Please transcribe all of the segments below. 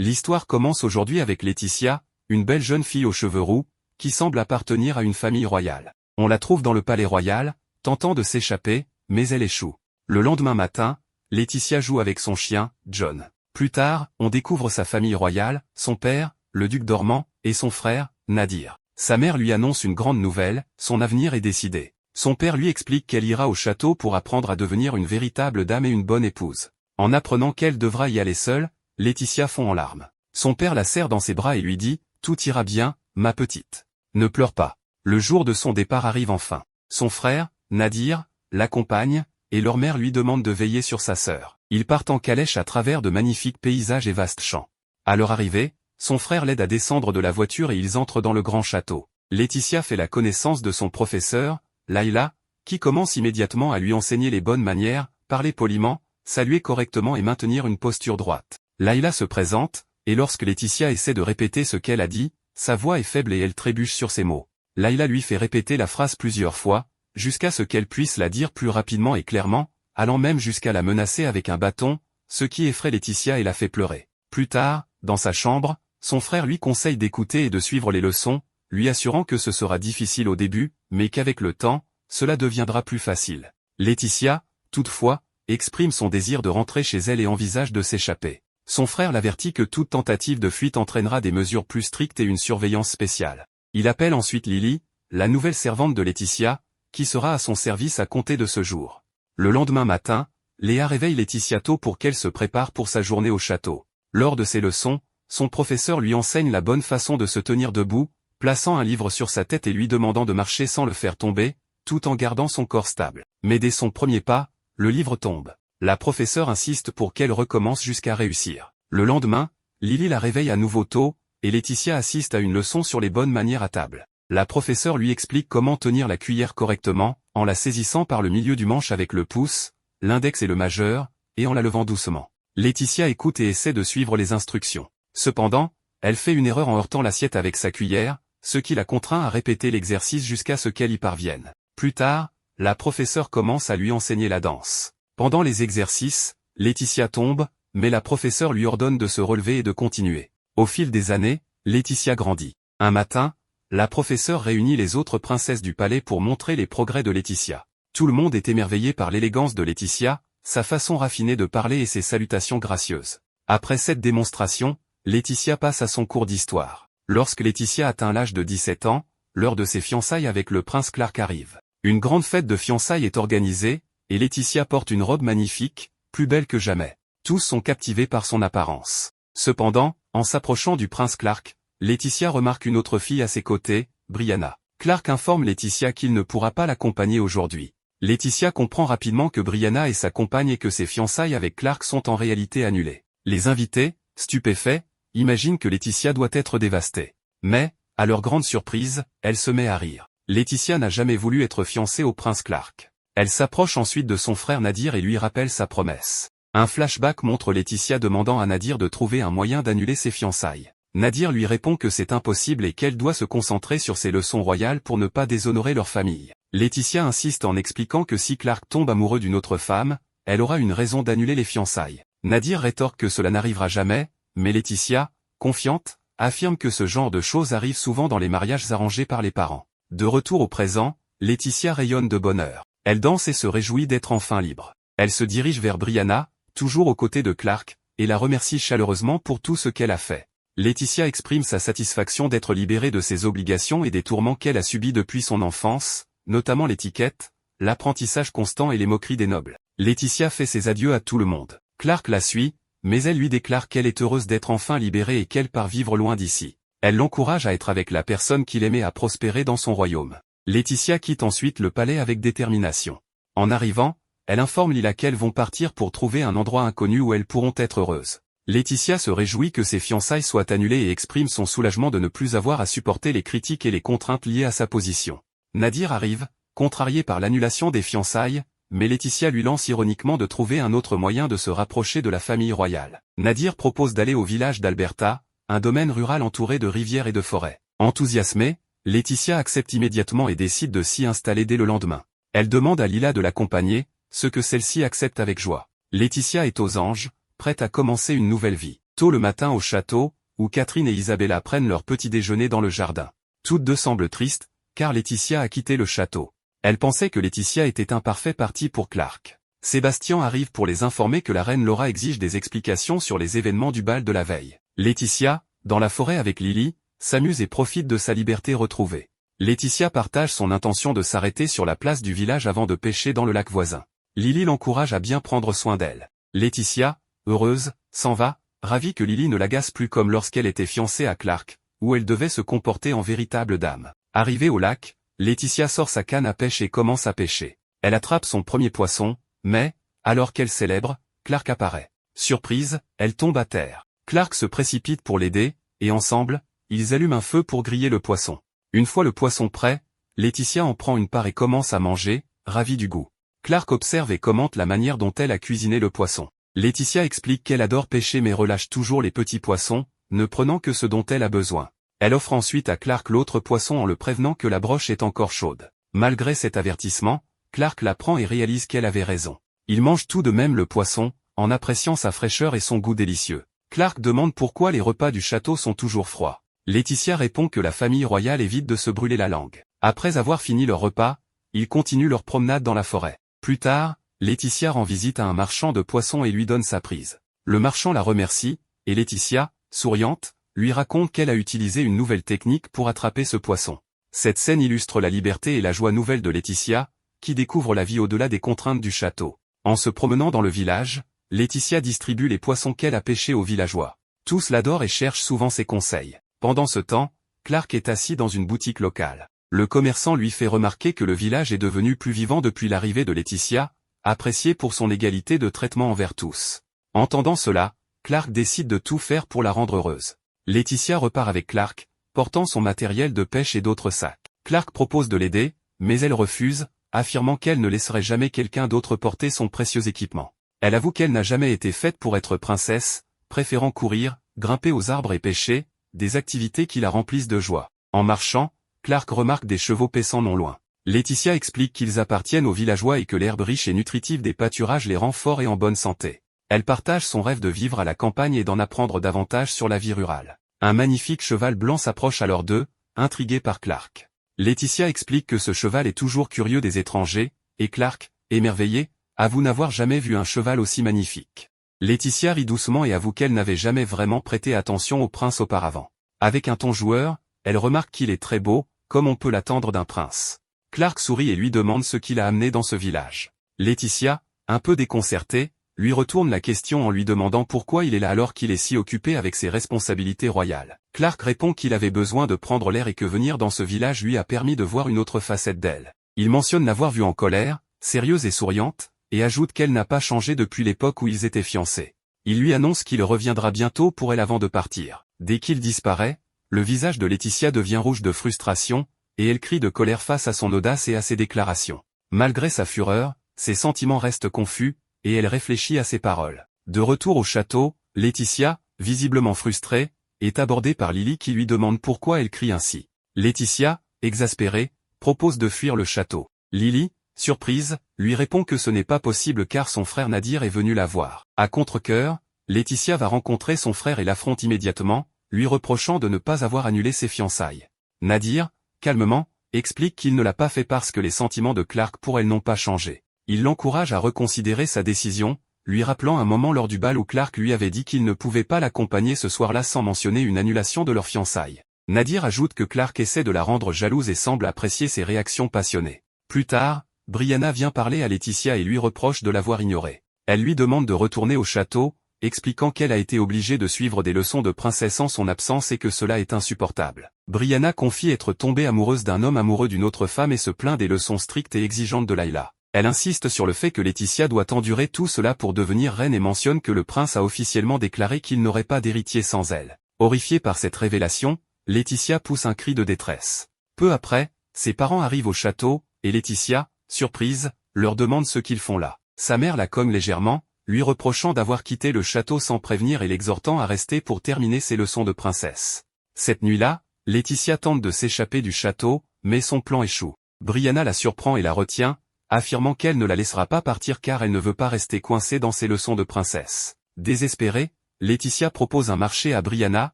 L'histoire commence aujourd'hui avec Laetitia, une belle jeune fille aux cheveux roux, qui semble appartenir à une famille royale. On la trouve dans le palais royal, tentant de s'échapper, mais elle échoue. Le lendemain matin, Laetitia joue avec son chien, John. Plus tard, on découvre sa famille royale, son père, le duc dormant, et son frère, Nadir. Sa mère lui annonce une grande nouvelle, son avenir est décidé. Son père lui explique qu'elle ira au château pour apprendre à devenir une véritable dame et une bonne épouse. En apprenant qu'elle devra y aller seule, Laetitia fond en larmes. Son père la serre dans ses bras et lui dit « Tout ira bien, ma petite. Ne pleure pas ». Le jour de son départ arrive enfin. Son frère, Nadir, l'accompagne, et leur mère lui demande de veiller sur sa sœur. Ils partent en calèche à travers de magnifiques paysages et vastes champs. À leur arrivée, son frère l'aide à descendre de la voiture et ils entrent dans le grand château. Laetitia fait la connaissance de son professeur, Layla, qui commence immédiatement à lui enseigner les bonnes manières, parler poliment, saluer correctement et maintenir une posture droite. Layla se présente, et lorsque Laetitia essaie de répéter ce qu'elle a dit, sa voix est faible et elle trébuche sur ses mots. Layla lui fait répéter la phrase plusieurs fois, jusqu'à ce qu'elle puisse la dire plus rapidement et clairement, allant même jusqu'à la menacer avec un bâton, ce qui effraie Laetitia et la fait pleurer. Plus tard, dans sa chambre, son frère lui conseille d'écouter et de suivre les leçons, lui assurant que ce sera difficile au début, mais qu'avec le temps, cela deviendra plus facile. Laetitia, toutefois, exprime son désir de rentrer chez elle et envisage de s'échapper. Son frère l'avertit que toute tentative de fuite entraînera des mesures plus strictes et une surveillance spéciale. Il appelle ensuite Lily, la nouvelle servante de Laetitia, qui sera à son service à compter de ce jour. Le lendemain matin, Léa réveille Laetitia tôt pour qu'elle se prépare pour sa journée au château. Lors de ses leçons, son professeur lui enseigne la bonne façon de se tenir debout, plaçant un livre sur sa tête et lui demandant de marcher sans le faire tomber, tout en gardant son corps stable. Mais dès son premier pas, le livre tombe. La professeure insiste pour qu'elle recommence jusqu'à réussir. Le lendemain, Lily la réveille à nouveau tôt, et Laetitia assiste à une leçon sur les bonnes manières à table. La professeure lui explique comment tenir la cuillère correctement, en la saisissant par le milieu du manche avec le pouce, l'index et le majeur, et en la levant doucement. Laetitia écoute et essaie de suivre les instructions. Cependant, elle fait une erreur en heurtant l'assiette avec sa cuillère, ce qui la contraint à répéter l'exercice jusqu'à ce qu'elle y parvienne. Plus tard, la professeure commence à lui enseigner la danse. Pendant les exercices, Laetitia tombe, mais la professeure lui ordonne de se relever et de continuer. Au fil des années, Laetitia grandit. Un matin, la professeure réunit les autres princesses du palais pour montrer les progrès de Laetitia. Tout le monde est émerveillé par l'élégance de Laetitia, sa façon raffinée de parler et ses salutations gracieuses. Après cette démonstration, Laetitia passe à son cours d'histoire. Lorsque Laetitia atteint l'âge de 17 ans, l'heure de ses fiançailles avec le prince Clark arrive. Une grande fête de fiançailles est organisée, et Laetitia porte une robe magnifique, plus belle que jamais. Tous sont captivés par son apparence. Cependant, en s'approchant du prince Clark, Laetitia remarque une autre fille à ses côtés, Brianna. Clark informe Laetitia qu'il ne pourra pas l'accompagner aujourd'hui. Laetitia comprend rapidement que Brianna est sa compagne et que ses fiançailles avec Clark sont en réalité annulées. Les invités, stupéfaits, imaginent que Laetitia doit être dévastée. Mais, à leur grande surprise, elle se met à rire. Laetitia n'a jamais voulu être fiancée au prince Clark. Elle s'approche ensuite de son frère Nadir et lui rappelle sa promesse. Un flashback montre Laetitia demandant à Nadir de trouver un moyen d'annuler ses fiançailles. Nadir lui répond que c'est impossible et qu'elle doit se concentrer sur ses leçons royales pour ne pas déshonorer leur famille. Laetitia insiste en expliquant que si Clark tombe amoureux d'une autre femme, elle aura une raison d'annuler les fiançailles. Nadir rétorque que cela n'arrivera jamais, mais Laetitia, confiante, affirme que ce genre de choses arrive souvent dans les mariages arrangés par les parents. De retour au présent, Laetitia rayonne de bonheur. Elle danse et se réjouit d'être enfin libre. Elle se dirige vers Brianna, toujours aux côtés de Clark, et la remercie chaleureusement pour tout ce qu'elle a fait. Laetitia exprime sa satisfaction d'être libérée de ses obligations et des tourments qu'elle a subis depuis son enfance, notamment l'étiquette, l'apprentissage constant et les moqueries des nobles. Laetitia fait ses adieux à tout le monde. Clark la suit, mais elle lui déclare qu'elle est heureuse d'être enfin libérée et qu'elle part vivre loin d'ici. Elle l'encourage à être avec la personne qu'il aimait à prospérer dans son royaume. Laetitia quitte ensuite le palais avec détermination. En arrivant, elle informe Lila qu'elles vont partir pour trouver un endroit inconnu où elles pourront être heureuses. Laetitia se réjouit que ses fiançailles soient annulées et exprime son soulagement de ne plus avoir à supporter les critiques et les contraintes liées à sa position. Nadir arrive, contrarié par l'annulation des fiançailles, mais Laetitia lui lance ironiquement de trouver un autre moyen de se rapprocher de la famille royale. Nadir propose d'aller au village d'Alberta, un domaine rural entouré de rivières et de forêts. Enthousiasmée, Laetitia accepte immédiatement et décide de s'y installer dès le lendemain. Elle demande à Lila de l'accompagner, ce que celle-ci accepte avec joie. Laetitia est aux anges, prête à commencer une nouvelle vie. Tôt le matin au château, où Catherine et Isabella prennent leur petit déjeuner dans le jardin. Toutes deux semblent tristes, car Laetitia a quitté le château. Elle pensait que Laetitia était un parfait parti pour Clark. Sébastien arrive pour les informer que la reine Laura exige des explications sur les événements du bal de la veille. Laetitia, dans la forêt avec Lily, s'amuse et profite de sa liberté retrouvée. Laetitia partage son intention de s'arrêter sur la place du village avant de pêcher dans le lac voisin. Lily l'encourage à bien prendre soin d'elle. Laetitia, heureuse, s'en va, ravie que Lily ne l'agace plus comme lorsqu'elle était fiancée à Clark, où elle devait se comporter en véritable dame. Arrivée au lac, Laetitia sort sa canne à pêche et commence à pêcher. Elle attrape son premier poisson, mais, alors qu'elle célèbre, Clark apparaît. Surprise, elle tombe à terre. Clark se précipite pour l'aider, et ensemble, ils allument un feu pour griller le poisson. Une fois le poisson prêt, Laetitia en prend une part et commence à manger, ravie du goût. Clark observe et commente la manière dont elle a cuisiné le poisson. Laetitia explique qu'elle adore pêcher mais relâche toujours les petits poissons, ne prenant que ce dont elle a besoin. Elle offre ensuite à Clark l'autre poisson en le prévenant que la broche est encore chaude. Malgré cet avertissement, Clark la prend et réalise qu'elle avait raison. Il mange tout de même le poisson, en appréciant sa fraîcheur et son goût délicieux. Clark demande pourquoi les repas du château sont toujours froids. Laetitia répond que la famille royale évite de se brûler la langue. Après avoir fini leur repas, ils continuent leur promenade dans la forêt. Plus tard, Laetitia rend visite à un marchand de poissons et lui donne sa prise. Le marchand la remercie, et Laetitia, souriante, lui raconte qu'elle a utilisé une nouvelle technique pour attraper ce poisson. Cette scène illustre la liberté et la joie nouvelle de Laetitia, qui découvre la vie au-delà des contraintes du château. En se promenant dans le village, Laetitia distribue les poissons qu'elle a pêchés aux villageois. Tous l'adorent et cherchent souvent ses conseils. Pendant ce temps, Clark est assis dans une boutique locale. Le commerçant lui fait remarquer que le village est devenu plus vivant depuis l'arrivée de Laetitia, apprécié pour son égalité de traitement envers tous. Entendant cela, Clark décide de tout faire pour la rendre heureuse. Laetitia repart avec Clark, portant son matériel de pêche et d'autres sacs. Clark propose de l'aider, mais elle refuse, affirmant qu'elle ne laisserait jamais quelqu'un d'autre porter son précieux équipement. Elle avoue qu'elle n'a jamais été faite pour être princesse, préférant courir, grimper aux arbres et pêcher, des activités qui la remplissent de joie. En marchant, Clark remarque des chevaux paissant non loin. Laetitia explique qu'ils appartiennent aux villageois et que l'herbe riche et nutritive des pâturages les rend forts et en bonne santé. Elle partage son rêve de vivre à la campagne et d'en apprendre davantage sur la vie rurale. Un magnifique cheval blanc s'approche alors d'eux, intrigué par Clark. Laetitia explique que ce cheval est toujours curieux des étrangers, et Clark, émerveillé, avoue n'avoir jamais vu un cheval aussi magnifique. Laetitia rit doucement et avoue qu'elle n'avait jamais vraiment prêté attention au prince auparavant. Avec un ton joueur, elle remarque qu'il est très beau, comme on peut l'attendre d'un prince. Clark sourit et lui demande ce qui l'a amené dans ce village. Laetitia, un peu déconcertée, lui retourne la question en lui demandant pourquoi il est là alors qu'il est si occupé avec ses responsabilités royales. Clark répond qu'il avait besoin de prendre l'air et que venir dans ce village lui a permis de voir une autre facette d'elle. Il mentionne l'avoir vue en colère, sérieuse et souriante, et ajoute qu'elle n'a pas changé depuis l'époque où ils étaient fiancés. Il lui annonce qu'il reviendra bientôt pour elle avant de partir. Dès qu'il disparaît, le visage de Laetitia devient rouge de frustration, et elle crie de colère face à son audace et à ses déclarations. Malgré sa fureur, ses sentiments restent confus, et elle réfléchit à ses paroles. De retour au château, Laetitia, visiblement frustrée, est abordée par Lily qui lui demande pourquoi elle crie ainsi. Laetitia, exaspérée, propose de fuir le château. Lily, surprise, lui répond que ce n'est pas possible car son frère Nadir est venu la voir. À contre-cœur, Laetitia va rencontrer son frère et l'affronte immédiatement, lui reprochant de ne pas avoir annulé ses fiançailles. Nadir, calmement, explique qu'il ne l'a pas fait parce que les sentiments de Clark pour elle n'ont pas changé. Il l'encourage à reconsidérer sa décision, lui rappelant un moment lors du bal où Clark lui avait dit qu'il ne pouvait pas l'accompagner ce soir-là sans mentionner une annulation de leurs fiançailles. Nadir ajoute que Clark essaie de la rendre jalouse et semble apprécier ses réactions passionnées. Plus tard, Brianna vient parler à Laetitia et lui reproche de l'avoir ignorée. Elle lui demande de retourner au château, expliquant qu'elle a été obligée de suivre des leçons de princesse en son absence et que cela est insupportable. Brianna confie être tombée amoureuse d'un homme amoureux d'une autre femme et se plaint des leçons strictes et exigeantes de Layla. Elle insiste sur le fait que Laetitia doit endurer tout cela pour devenir reine et mentionne que le prince a officiellement déclaré qu'il n'aurait pas d'héritier sans elle. Horrifiée par cette révélation, Laetitia pousse un cri de détresse. Peu après, ses parents arrivent au château, et Laetitia, surprise, leur demande ce qu'ils font là. Sa mère la cogne légèrement, lui reprochant d'avoir quitté le château sans prévenir et l'exhortant à rester pour terminer ses leçons de princesse. Cette nuit-là, Laetitia tente de s'échapper du château, mais son plan échoue. Brianna la surprend et la retient, affirmant qu'elle ne la laissera pas partir car elle ne veut pas rester coincée dans ses leçons de princesse. Désespérée, Laetitia propose un marché à Brianna,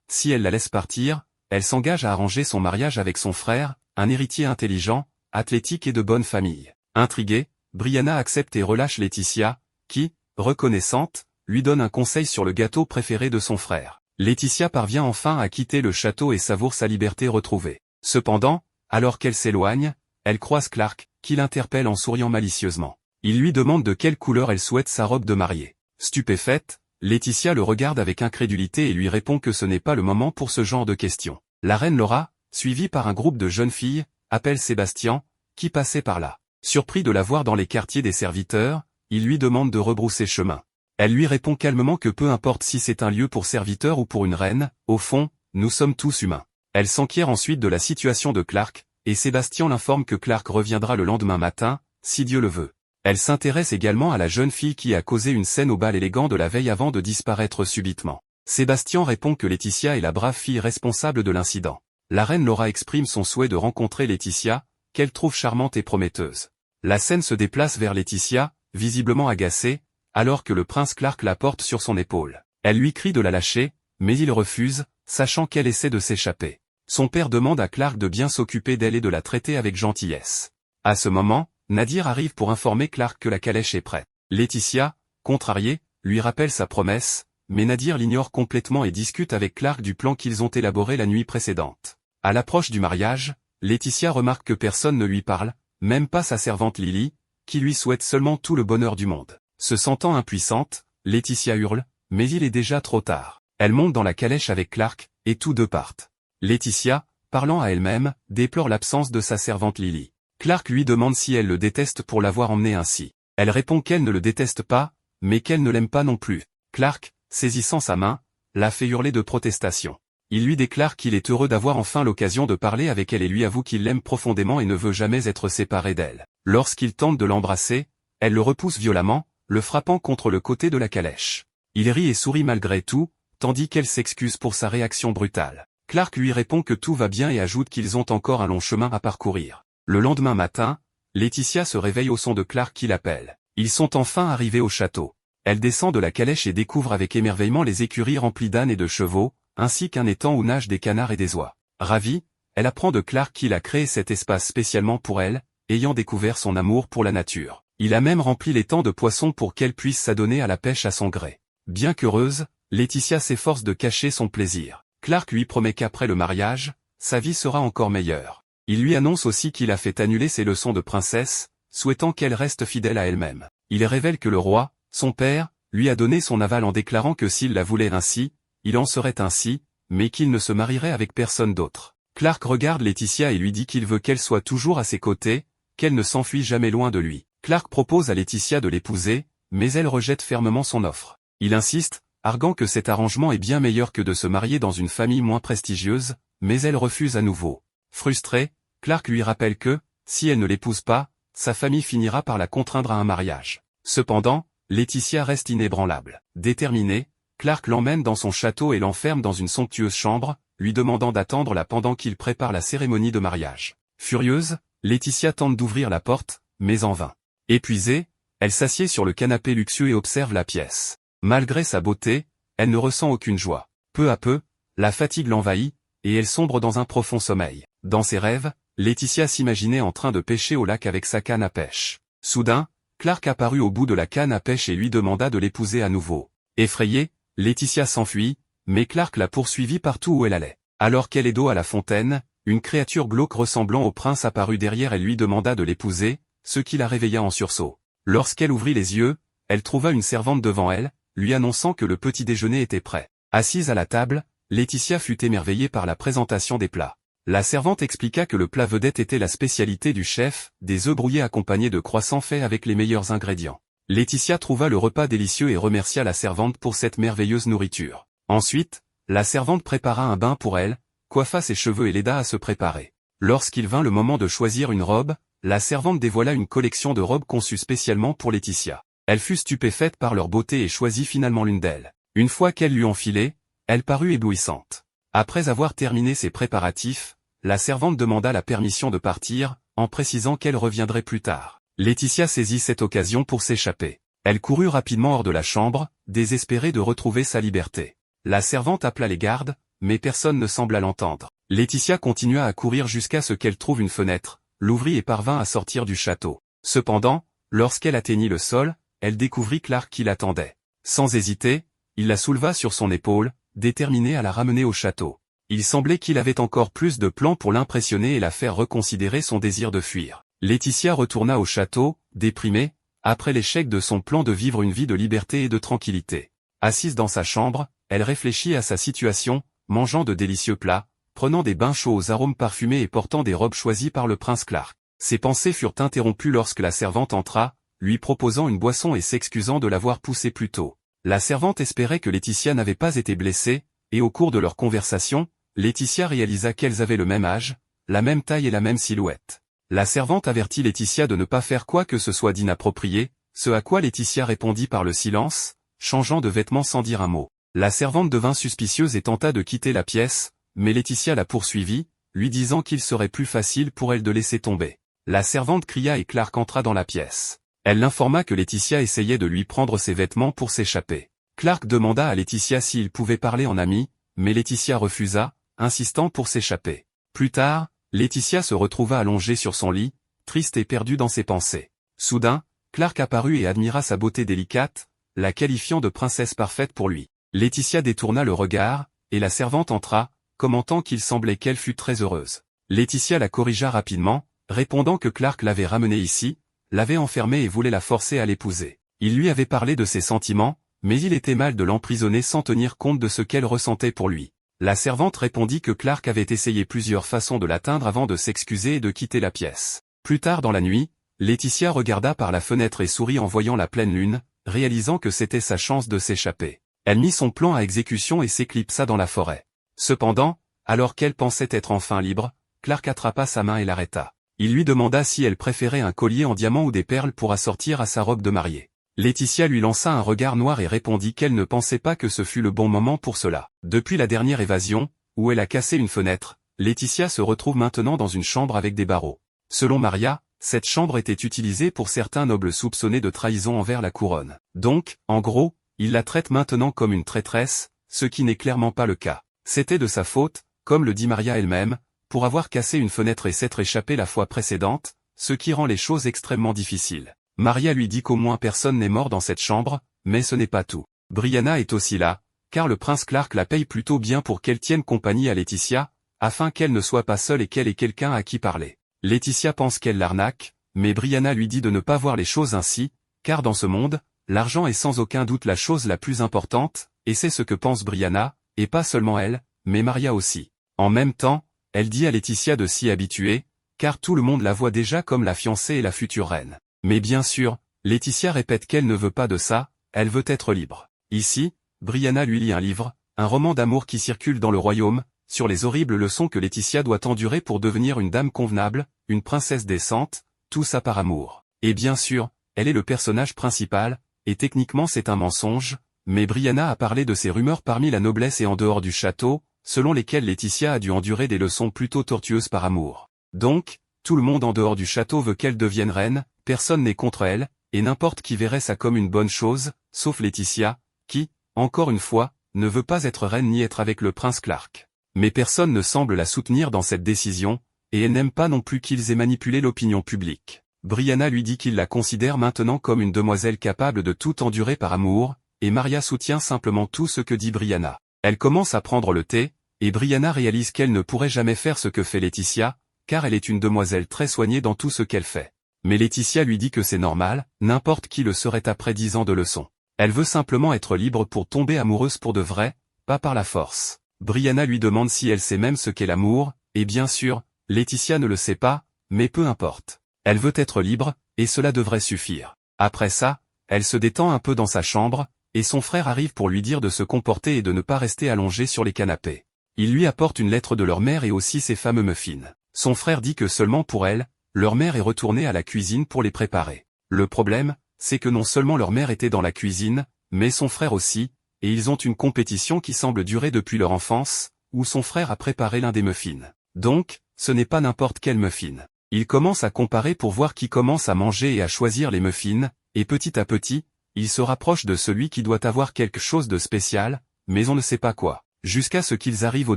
si elle la laisse partir, elle s'engage à arranger son mariage avec son frère, un héritier intelligent, athlétique et de bonne famille. Intriguée, Brianna accepte et relâche Laetitia, qui, reconnaissante, lui donne un conseil sur le gâteau préféré de son frère. Laetitia parvient enfin à quitter le château et savoure sa liberté retrouvée. Cependant, alors qu'elle s'éloigne, elle croise Clark, qui l'interpelle en souriant malicieusement. Il lui demande de quelle couleur elle souhaite sa robe de mariée. Stupéfaite, Laetitia le regarde avec incrédulité et lui répond que ce n'est pas le moment pour ce genre de questions. La reine Laura, suivie par un groupe de jeunes filles, appelle Sébastien, qui passait par là. Surpris de la voir dans les quartiers des serviteurs, il lui demande de rebrousser chemin. Elle lui répond calmement que peu importe si c'est un lieu pour serviteurs ou pour une reine, au fond, nous sommes tous humains. Elle s'enquiert ensuite de la situation de Clark, et Sébastien l'informe que Clark reviendra le lendemain matin, si Dieu le veut. Elle s'intéresse également à la jeune fille qui a causé une scène au bal élégant de la veille avant de disparaître subitement. Sébastien répond que Laetitia est la brave fille responsable de l'incident. La reine Laura exprime son souhait de rencontrer Laetitia, qu'elle trouve charmante et prometteuse. La scène se déplace vers Laetitia, visiblement agacée, alors que le prince Clark la porte sur son épaule. Elle lui crie de la lâcher, mais il refuse, sachant qu'elle essaie de s'échapper. Son père demande à Clark de bien s'occuper d'elle et de la traiter avec gentillesse. À ce moment, Nadir arrive pour informer Clark que la calèche est prête. Laetitia, contrariée, lui rappelle sa promesse, mais Nadir l'ignore complètement et discute avec Clark du plan qu'ils ont élaboré la nuit précédente. À l'approche du mariage, Laetitia remarque que personne ne lui parle, même pas sa servante Lily, qui lui souhaite seulement tout le bonheur du monde. Se sentant impuissante, Laetitia hurle, mais il est déjà trop tard. Elle monte dans la calèche avec Clark, et tous deux partent. Laetitia, parlant à elle-même, déplore l'absence de sa servante Lily. Clark lui demande si elle le déteste pour l'avoir emmené ainsi. Elle répond qu'elle ne le déteste pas, mais qu'elle ne l'aime pas non plus. Clark, saisissant sa main, la fait hurler de protestation. Il lui déclare qu'il est heureux d'avoir enfin l'occasion de parler avec elle et lui avoue qu'il l'aime profondément et ne veut jamais être séparé d'elle. Lorsqu'il tente de l'embrasser, elle le repousse violemment, le frappant contre le côté de la calèche. Il rit et sourit malgré tout, tandis qu'elle s'excuse pour sa réaction brutale. Clark lui répond que tout va bien et ajoute qu'ils ont encore un long chemin à parcourir. Le lendemain matin, Laetitia se réveille au son de Clark qui l'appelle. Ils sont enfin arrivés au château. Elle descend de la calèche et découvre avec émerveillement les écuries remplies d'ânes et de chevaux, ainsi qu'un étang où nagent des canards et des oies. Ravie, elle apprend de Clark qu'il a créé cet espace spécialement pour elle, ayant découvert son amour pour la nature. Il a même rempli l'étang de poissons pour qu'elle puisse s'adonner à la pêche à son gré. Bien qu'heureuse, Laetitia s'efforce de cacher son plaisir. Clark lui promet qu'après le mariage, sa vie sera encore meilleure. Il lui annonce aussi qu'il a fait annuler ses leçons de princesse, souhaitant qu'elle reste fidèle à elle-même. Il révèle que le roi, son père, lui a donné son aval en déclarant que s'il la voulait ainsi, il en serait ainsi, mais qu'il ne se marierait avec personne d'autre. Clark regarde Laetitia et lui dit qu'il veut qu'elle soit toujours à ses côtés, qu'elle ne s'enfuit jamais loin de lui. Clark propose à Laetitia de l'épouser, mais elle rejette fermement son offre. Il insiste, arguant que cet arrangement est bien meilleur que de se marier dans une famille moins prestigieuse, mais elle refuse à nouveau. Frustrée, Clark lui rappelle que, si elle ne l'épouse pas, sa famille finira par la contraindre à un mariage. Cependant, Laetitia reste inébranlable. Déterminée, Clark l'emmène dans son château et l'enferme dans une somptueuse chambre, lui demandant d'attendre là pendant qu'il prépare la cérémonie de mariage. Furieuse, Laetitia tente d'ouvrir la porte, mais en vain. Épuisée, elle s'assied sur le canapé luxueux et observe la pièce. Malgré sa beauté, elle ne ressent aucune joie. Peu à peu, la fatigue l'envahit, et elle sombre dans un profond sommeil. Dans ses rêves, Laetitia s'imaginait en train de pêcher au lac avec sa canne à pêche. Soudain, Clark apparut au bout de la canne à pêche et lui demanda de l'épouser à nouveau. Effrayée, Laetitia s'enfuit, mais Clark la poursuivit partout où elle allait. Alors qu'elle est dos à la fontaine, une créature glauque ressemblant au prince apparut derrière et lui demanda de l'épouser, ce qui la réveilla en sursaut. Lorsqu'elle ouvrit les yeux, elle trouva une servante devant elle, lui annonçant que le petit déjeuner était prêt. Assise à la table, Laetitia fut émerveillée par la présentation des plats. La servante expliqua que le plat vedette était la spécialité du chef, des œufs brouillés accompagnés de croissants faits avec les meilleurs ingrédients. Laetitia trouva le repas délicieux et remercia la servante pour cette merveilleuse nourriture. Ensuite, la servante prépara un bain pour elle, coiffa ses cheveux et l'aida à se préparer. Lorsqu'il vint le moment de choisir une robe, la servante dévoila une collection de robes conçues spécialement pour Laetitia. Elle fut stupéfaite par leur beauté et choisit finalement l'une d'elles. Une fois qu'elle l'eut enfilée, elle parut éblouissante. Après avoir terminé ses préparatifs, la servante demanda la permission de partir, en précisant qu'elle reviendrait plus tard. Laetitia saisit cette occasion pour s'échapper. Elle courut rapidement hors de la chambre, désespérée de retrouver sa liberté. La servante appela les gardes, mais personne ne sembla l'entendre. Laetitia continua à courir jusqu'à ce qu'elle trouve une fenêtre, l'ouvrit et parvint à sortir du château. Cependant, lorsqu'elle atteignit le sol, elle découvrit Clark qui l'attendait. Sans hésiter, il la souleva sur son épaule, déterminé à la ramener au château. Il semblait qu'il avait encore plus de plans pour l'impressionner et la faire reconsidérer son désir de fuir. Laetitia retourna au château, déprimée, après l'échec de son plan de vivre une vie de liberté et de tranquillité. Assise dans sa chambre, elle réfléchit à sa situation, mangeant de délicieux plats, prenant des bains chauds aux arômes parfumés et portant des robes choisies par le prince Clark. Ses pensées furent interrompues lorsque la servante entra, lui proposant une boisson et s'excusant de l'avoir poussée plus tôt. La servante espérait que Laetitia n'avait pas été blessée, et au cours de leur conversation, Laetitia réalisa qu'elles avaient le même âge, la même taille et la même silhouette. La servante avertit Laetitia de ne pas faire quoi que ce soit d'inapproprié, ce à quoi Laetitia répondit par le silence, changeant de vêtements sans dire un mot. La servante devint suspicieuse et tenta de quitter la pièce, mais Laetitia la poursuivit, lui disant qu'il serait plus facile pour elle de laisser tomber. La servante cria et Clark entra dans la pièce. Elle l'informa que Laetitia essayait de lui prendre ses vêtements pour s'échapper. Clark demanda à Laetitia s'il pouvait parler en ami, mais Laetitia refusa, insistant pour s'échapper. Plus tard, Laetitia se retrouva allongée sur son lit, triste et perdue dans ses pensées. Soudain, Clark apparut et admira sa beauté délicate, la qualifiant de princesse parfaite pour lui. Laetitia détourna le regard, et la servante entra, commentant qu'il semblait qu'elle fût très heureuse. Laetitia la corrigea rapidement, répondant que Clark l'avait ramenée ici, l'avait enfermée et voulait la forcer à l'épouser. Il lui avait parlé de ses sentiments, mais il était mal de l'emprisonner sans tenir compte de ce qu'elle ressentait pour lui. La servante répondit que Clark avait essayé plusieurs façons de l'atteindre avant de s'excuser et de quitter la pièce. Plus tard dans la nuit, Laetitia regarda par la fenêtre et sourit en voyant la pleine lune, réalisant que c'était sa chance de s'échapper. Elle mit son plan à exécution et s'éclipsa dans la forêt. Cependant, alors qu'elle pensait être enfin libre, Clark attrapa sa main et l'arrêta. Il lui demanda si elle préférait un collier en diamant ou des perles pour assortir à sa robe de mariée. Laetitia lui lança un regard noir et répondit qu'elle ne pensait pas que ce fût le bon moment pour cela. Depuis la dernière évasion, où elle a cassé une fenêtre, Laetitia se retrouve maintenant dans une chambre avec des barreaux. Selon Maria, cette chambre était utilisée pour certains nobles soupçonnés de trahison envers la couronne. Donc, en gros, il la traite maintenant comme une traîtresse, ce qui n'est clairement pas le cas. C'était de sa faute, comme le dit Maria elle-même, pour avoir cassé une fenêtre et s'être échappée la fois précédente, ce qui rend les choses extrêmement difficiles. Maria lui dit qu'au moins personne n'est mort dans cette chambre, mais ce n'est pas tout. Brianna est aussi là, car le prince Clark la paye plutôt bien pour qu'elle tienne compagnie à Laetitia, afin qu'elle ne soit pas seule et qu'elle ait quelqu'un à qui parler. Laetitia pense qu'elle l'arnaque, mais Brianna lui dit de ne pas voir les choses ainsi, car dans ce monde, l'argent est sans aucun doute la chose la plus importante, et c'est ce que pense Brianna, et pas seulement elle, mais Maria aussi. En même temps, elle dit à Laetitia de s'y habituer, car tout le monde la voit déjà comme la fiancée et la future reine. Mais bien sûr, Laetitia répète qu'elle ne veut pas de ça, elle veut être libre. Ici, Brianna lui lit un livre, un roman d'amour qui circule dans le royaume, sur les horribles leçons que Laetitia doit endurer pour devenir une dame convenable, une princesse décente, tout ça par amour. Et bien sûr, elle est le personnage principal, et techniquement c'est un mensonge, mais Brianna a parlé de ces rumeurs parmi la noblesse et en dehors du château, selon lesquelles Laetitia a dû endurer des leçons plutôt tortueuses par amour. Donc, tout le monde en dehors du château veut qu'elle devienne reine, personne n'est contre elle, et n'importe qui verrait ça comme une bonne chose, sauf Laetitia, qui, encore une fois, ne veut pas être reine ni être avec le prince Clark. Mais personne ne semble la soutenir dans cette décision, et elle n'aime pas non plus qu'ils aient manipulé l'opinion publique. Brianna lui dit qu'il la considère maintenant comme une demoiselle capable de tout endurer par amour, et Maria soutient simplement tout ce que dit Brianna. Elle commence à prendre le thé, et Brianna réalise qu'elle ne pourrait jamais faire ce que fait Laetitia, car elle est une demoiselle très soignée dans tout ce qu'elle fait. Mais Laetitia lui dit que c'est normal, n'importe qui le serait après 10 ans de leçons. Elle veut simplement être libre pour tomber amoureuse pour de vrai, pas par la force. Brianna lui demande si elle sait même ce qu'est l'amour, et bien sûr, Laetitia ne le sait pas, mais peu importe. Elle veut être libre, et cela devrait suffire. Après ça, elle se détend un peu dans sa chambre, et son frère arrive pour lui dire de se comporter et de ne pas rester allongé sur les canapés. Il lui apporte une lettre de leur mère et aussi ses fameux muffins. Son frère dit que seulement pour elle, leur mère est retournée à la cuisine pour les préparer. Le problème, c'est que non seulement leur mère était dans la cuisine, mais son frère aussi, et ils ont une compétition qui semble durer depuis leur enfance, où son frère a préparé l'un des muffins. Donc, ce n'est pas n'importe quel muffin. Il commence à comparer pour voir qui commence à manger et à choisir les muffins, et petit à petit, il se rapproche de celui qui doit avoir quelque chose de spécial, mais on ne sait pas quoi. Jusqu'à ce qu'ils arrivent au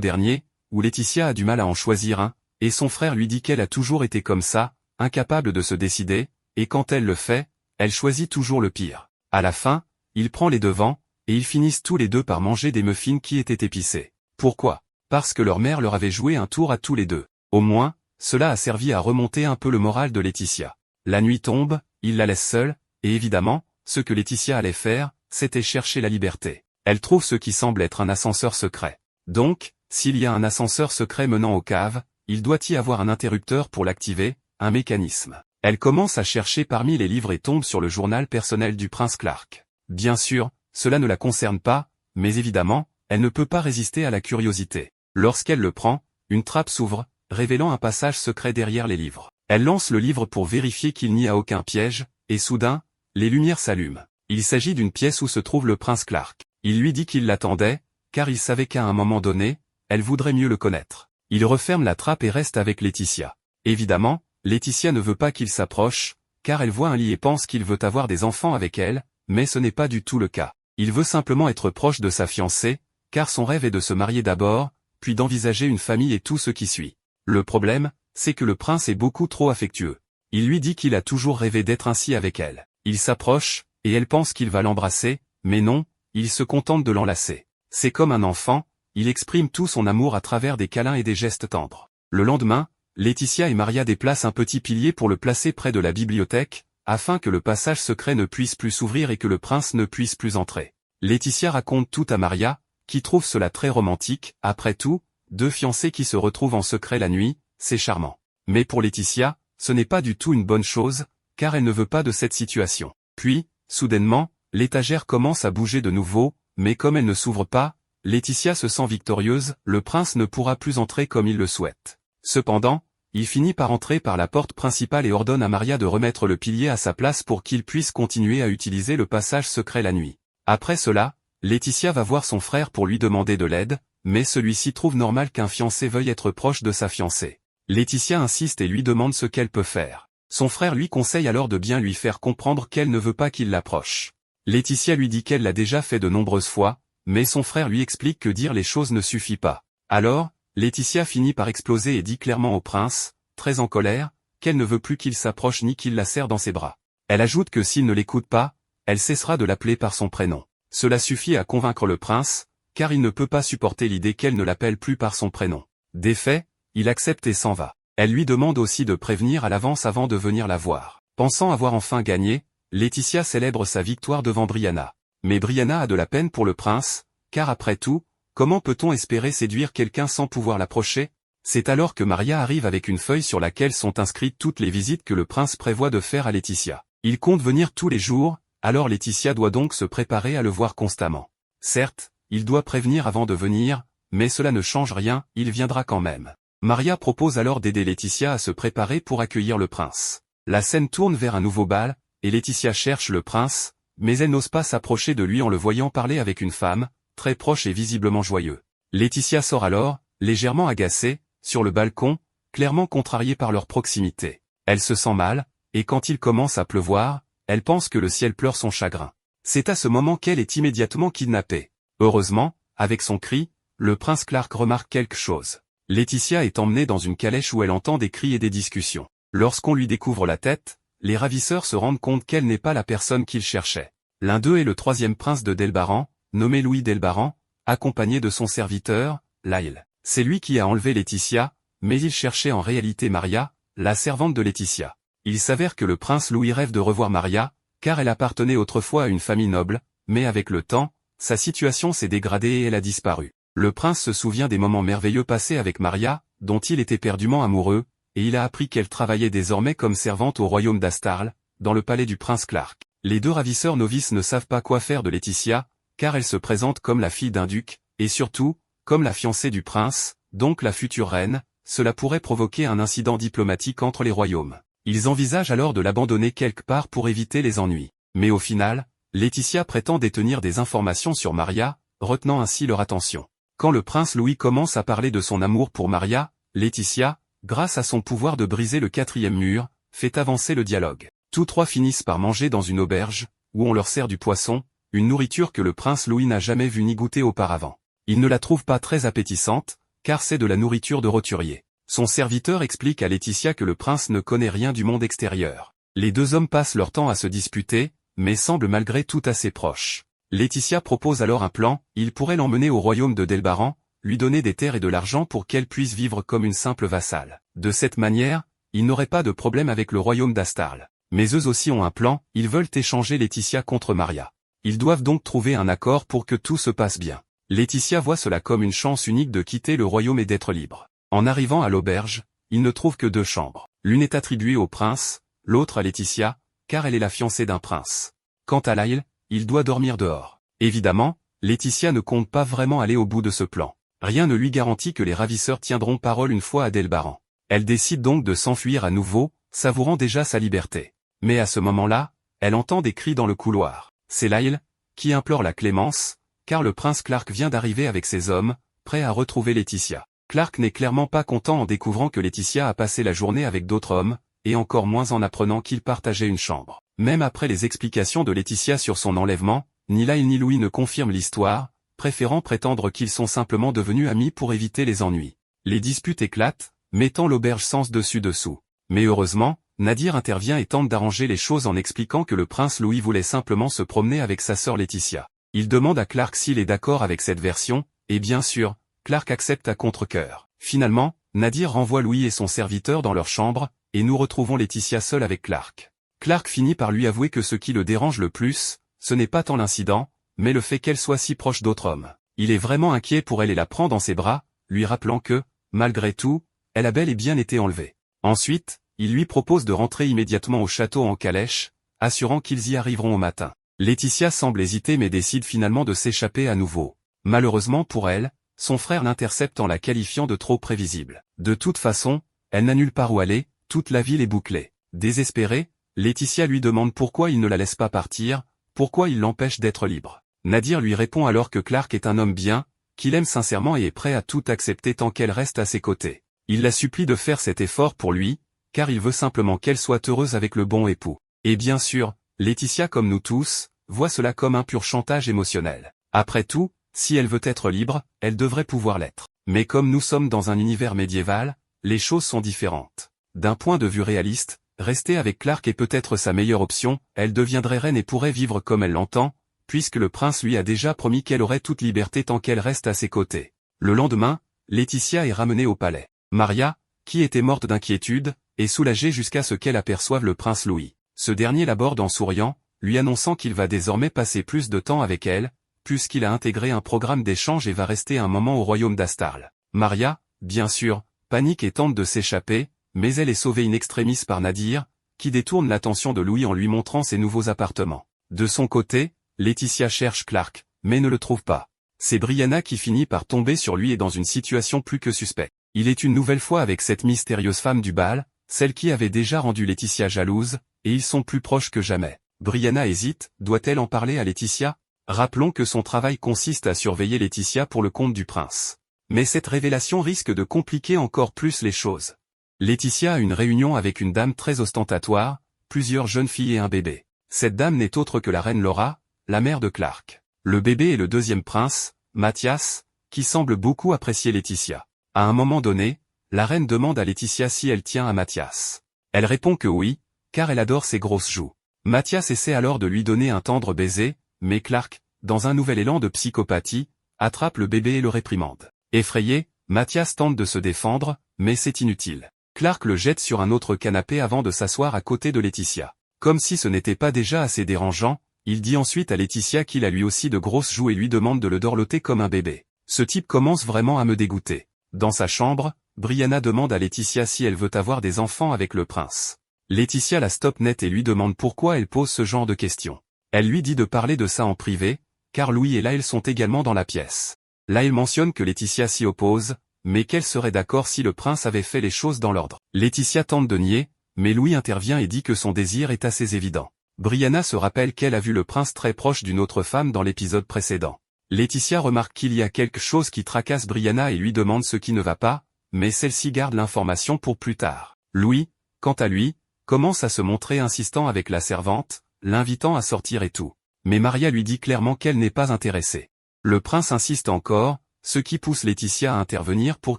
dernier, où Laetitia a du mal à en choisir un, et son frère lui dit qu'elle a toujours été comme ça, incapable de se décider, et quand elle le fait, elle choisit toujours le pire. À la fin, il prend les devants, et ils finissent tous les deux par manger des muffins qui étaient épicés. Pourquoi? Parce que leur mère leur avait joué un tour à tous les deux. Au moins, cela a servi à remonter un peu le moral de Laetitia. La nuit tombe, il la laisse seule, et évidemment, ce que Laetitia allait faire, c'était chercher la liberté. Elle trouve ce qui semble être un ascenseur secret. Donc, s'il y a un ascenseur secret menant aux caves, il doit y avoir un interrupteur pour l'activer, un mécanisme. Elle commence à chercher parmi les livres et tombe sur le journal personnel du prince Clark. Bien sûr, cela ne la concerne pas, mais évidemment, elle ne peut pas résister à la curiosité. Lorsqu'elle le prend, une trappe s'ouvre, révélant un passage secret derrière les livres. Elle lance le livre pour vérifier qu'il n'y a aucun piège, et soudain, les lumières s'allument. Il s'agit d'une pièce où se trouve le prince Clark. Il lui dit qu'il l'attendait, car il savait qu'à un moment donné, elle voudrait mieux le connaître. Il referme la trappe et reste avec Laetitia. Évidemment, Laetitia ne veut pas qu'il s'approche, car elle voit un lit et pense qu'il veut avoir des enfants avec elle, mais ce n'est pas du tout le cas. Il veut simplement être proche de sa fiancée, car son rêve est de se marier d'abord, puis d'envisager une famille et tout ce qui suit. Le problème, c'est que le prince est beaucoup trop affectueux. Il lui dit qu'il a toujours rêvé d'être ainsi avec elle. Il s'approche, et elle pense qu'il va l'embrasser, mais non, il se contente de l'enlacer. C'est comme un enfant, il exprime tout son amour à travers des câlins et des gestes tendres. Le lendemain, Laetitia et Maria déplacent un petit pilier pour le placer près de la bibliothèque, afin que le passage secret ne puisse plus s'ouvrir et que le prince ne puisse plus entrer. Laetitia raconte tout à Maria, qui trouve cela très romantique. Après tout, deux fiancés qui se retrouvent en secret la nuit, c'est charmant. Mais pour Laetitia, ce n'est pas du tout une bonne chose, car elle ne veut pas de cette situation. Puis, soudainement, l'étagère commence à bouger de nouveau, mais comme elle ne s'ouvre pas, Laetitia se sent victorieuse, le prince ne pourra plus entrer comme il le souhaite. Cependant, il finit par entrer par la porte principale et ordonne à Maria de remettre le pilier à sa place pour qu'il puisse continuer à utiliser le passage secret la nuit. Après cela, Laetitia va voir son frère pour lui demander de l'aide, mais celui-ci trouve normal qu'un fiancé veuille être proche de sa fiancée. Laetitia insiste et lui demande ce qu'elle peut faire. Son frère lui conseille alors de bien lui faire comprendre qu'elle ne veut pas qu'il l'approche. Laetitia lui dit qu'elle l'a déjà fait de nombreuses fois, mais son frère lui explique que dire les choses ne suffit pas. Alors, Laetitia finit par exploser et dit clairement au prince, très en colère, qu'elle ne veut plus qu'il s'approche ni qu'il la serre dans ses bras. Elle ajoute que s'il ne l'écoute pas, elle cessera de l'appeler par son prénom. Cela suffit à convaincre le prince, car il ne peut pas supporter l'idée qu'elle ne l'appelle plus par son prénom. Défait, il accepte et s'en va. Elle lui demande aussi de prévenir à l'avance avant de venir la voir. Pensant avoir enfin gagné, Laetitia célèbre sa victoire devant Brianna. Mais Brianna a de la peine pour le prince, car après tout, comment peut-on espérer séduire quelqu'un sans pouvoir l'approcher? C'est alors que Maria arrive avec une feuille sur laquelle sont inscrites toutes les visites que le prince prévoit de faire à Laetitia. Il compte venir tous les jours, alors Laetitia doit donc se préparer à le voir constamment. Certes, il doit prévenir avant de venir, mais cela ne change rien, il viendra quand même. Maria propose alors d'aider Laetitia à se préparer pour accueillir le prince. La scène tourne vers un nouveau bal, et Laetitia cherche le prince, mais elle n'ose pas s'approcher de lui en le voyant parler avec une femme, très proche et visiblement joyeux. Laetitia sort alors, légèrement agacée, sur le balcon, clairement contrariée par leur proximité. Elle se sent mal, et quand il commence à pleuvoir, elle pense que le ciel pleure son chagrin. C'est à ce moment qu'elle est immédiatement kidnappée. Heureusement, avec son cri, le prince Clark remarque quelque chose. Laetitia est emmenée dans une calèche où elle entend des cris et des discussions. Lorsqu'on lui découvre la tête, les ravisseurs se rendent compte qu'elle n'est pas la personne qu'ils cherchaient. L'un d'eux est le troisième prince de Delbaran, nommé Louis Delbaran, accompagné de son serviteur, Lyle. C'est lui qui a enlevé Laetitia, mais il cherchait en réalité Maria, la servante de Laetitia. Il s'avère que le prince Louis rêve de revoir Maria, car elle appartenait autrefois à une famille noble, mais avec le temps, sa situation s'est dégradée et elle a disparu. Le prince se souvient des moments merveilleux passés avec Maria, dont il était perdument amoureux, et il a appris qu'elle travaillait désormais comme servante au royaume d'Astarl, dans le palais du prince Clark. Les deux ravisseurs novices ne savent pas quoi faire de Laetitia, car elle se présente comme la fille d'un duc, et surtout, comme la fiancée du prince, donc la future reine. Cela pourrait provoquer un incident diplomatique entre les royaumes. Ils envisagent alors de l'abandonner quelque part pour éviter les ennuis. Mais au final, Laetitia prétend détenir des informations sur Maria, retenant ainsi leur attention. Quand le prince Louis commence à parler de son amour pour Maria, Laetitia, grâce à son pouvoir de briser le quatrième mur, fait avancer le dialogue. Tous trois finissent par manger dans une auberge, où on leur sert du poisson, une nourriture que le prince Louis n'a jamais vue ni goûtée auparavant. Il ne la trouve pas très appétissante, car c'est de la nourriture de roturier. Son serviteur explique à Laetitia que le prince ne connaît rien du monde extérieur. Les deux hommes passent leur temps à se disputer, mais semblent malgré tout assez proches. Laetitia propose alors un plan, il pourrait l'emmener au royaume de Delbaran, lui donner des terres et de l'argent pour qu'elle puisse vivre comme une simple vassale. De cette manière, il n'aurait pas de problème avec le royaume d'Astarle. Mais eux aussi ont un plan, ils veulent échanger Laetitia contre Maria. Ils doivent donc trouver un accord pour que tout se passe bien. Laetitia voit cela comme une chance unique de quitter le royaume et d'être libre. En arrivant à l'auberge, il ne trouve que deux chambres. L'une est attribuée au prince, l'autre à Laetitia, car elle est la fiancée d'un prince. Quant à Lyle, il doit dormir dehors. Évidemment, Laetitia ne compte pas vraiment aller au bout de ce plan. Rien ne lui garantit que les ravisseurs tiendront parole une fois à Delbaran. Elle décide donc de s'enfuir à nouveau, savourant déjà sa liberté. Mais à ce moment-là, elle entend des cris dans le couloir. C'est Lyle, qui implore la clémence, car le prince Clark vient d'arriver avec ses hommes, prêt à retrouver Laetitia. Clark n'est clairement pas content en découvrant que Laetitia a passé la journée avec d'autres hommes, et encore moins en apprenant qu'ils partageaient une chambre. Même après les explications de Laetitia sur son enlèvement, ni Lyle ni Louis ne confirment l'histoire, préférant prétendre qu'ils sont simplement devenus amis pour éviter les ennuis. Les disputes éclatent, mettant l'auberge sens dessus-dessous. Mais heureusement, Nadir intervient et tente d'arranger les choses en expliquant que le prince Louis voulait simplement se promener avec sa sœur Laetitia. Il demande à Clark s'il est d'accord avec cette version, et bien sûr, Clark accepte à contre-cœur. Finalement, Nadir renvoie Louis et son serviteur dans leur chambre, et nous retrouvons Laetitia seule avec Clark. Clark finit par lui avouer que ce qui le dérange le plus, ce n'est pas tant l'incident, mais le fait qu'elle soit si proche d'autres hommes. Il est vraiment inquiet pour elle et la prend dans ses bras, lui rappelant que, malgré tout, elle a bel et bien été enlevée. Ensuite, il lui propose de rentrer immédiatement au château en calèche, assurant qu'ils y arriveront au matin. Laetitia semble hésiter mais décide finalement de s'échapper à nouveau. Malheureusement pour elle, son frère l'intercepte en la qualifiant de trop prévisible. De toute façon, elle n'a nulle part où aller, toute la ville est bouclée. Désespérée, Laetitia lui demande pourquoi il ne la laisse pas partir, pourquoi il l'empêche d'être libre. Nadir lui répond alors que Clark est un homme bien, qu'il aime sincèrement et est prêt à tout accepter tant qu'elle reste à ses côtés. Il la supplie de faire cet effort pour lui, car il veut simplement qu'elle soit heureuse avec le bon époux. Et bien sûr, Laetitia comme nous tous, voit cela comme un pur chantage émotionnel. Après tout, si elle veut être libre, elle devrait pouvoir l'être. Mais comme nous sommes dans un univers médiéval, les choses sont différentes. D'un point de vue réaliste, rester avec Clark est peut-être sa meilleure option, elle deviendrait reine et pourrait vivre comme elle l'entend, puisque le prince lui a déjà promis qu'elle aurait toute liberté tant qu'elle reste à ses côtés. Le lendemain, Laetitia est ramenée au palais. Maria, qui était morte d'inquiétude, est soulagée jusqu'à ce qu'elle aperçoive le prince Louis. Ce dernier l'aborde en souriant, lui annonçant qu'il va désormais passer plus de temps avec elle, puisqu'il a intégré un programme d'échange et va rester un moment au royaume d'Astarle. Maria, bien sûr, panique et tente de s'échapper, mais elle est sauvée in extremis par Nadir, qui détourne l'attention de Louis en lui montrant ses nouveaux appartements. De son côté, Laetitia cherche Clark, mais ne le trouve pas. C'est Brianna qui finit par tomber sur lui et dans une situation plus que suspecte. Il est une nouvelle fois avec cette mystérieuse femme du bal, celle qui avait déjà rendu Laetitia jalouse, et ils sont plus proches que jamais. Brianna hésite, doit-elle en parler à Laetitia? Rappelons que son travail consiste à surveiller Laetitia pour le compte du prince. Mais cette révélation risque de compliquer encore plus les choses. Laetitia a une réunion avec une dame très ostentatoire, plusieurs jeunes filles et un bébé. Cette dame n'est autre que la reine Laura, la mère de Clark. Le bébé est le deuxième prince, Mathias, qui semble beaucoup apprécier Laetitia. À un moment donné, la reine demande à Laetitia si elle tient à Mathias. Elle répond que oui, car elle adore ses grosses joues. Mathias essaie alors de lui donner un tendre baiser, mais Clark, dans un nouvel élan de psychopathie, attrape le bébé et le réprimande. Effrayé, Mathias tente de se défendre, mais c'est inutile. Clark le jette sur un autre canapé avant de s'asseoir à côté de Laetitia. Comme si ce n'était pas déjà assez dérangeant, il dit ensuite à Laetitia qu'il a lui aussi de grosses joues et lui demande de le dorloter comme un bébé. Ce type commence vraiment à me dégoûter. Dans sa chambre, Brianna demande à Laetitia si elle veut avoir des enfants avec le prince. Laetitia la stoppe net et lui demande pourquoi elle pose ce genre de questions. Elle lui dit de parler de ça en privé, car Louis et Lyle sont également dans la pièce. Lyle mentionne que Laetitia s'y oppose, mais qu'elle serait d'accord si le prince avait fait les choses dans l'ordre. Laetitia tente de nier, mais Louis intervient et dit que son désir est assez évident. Brianna se rappelle qu'elle a vu le prince très proche d'une autre femme dans l'épisode précédent. Laetitia remarque qu'il y a quelque chose qui tracasse Brianna et lui demande ce qui ne va pas, mais celle-ci garde l'information pour plus tard. Louis, quant à lui, commence à se montrer insistant avec la servante, l'invitant à sortir et tout. Mais Maria lui dit clairement qu'elle n'est pas intéressée. Le prince insiste encore, ce qui pousse Laetitia à intervenir pour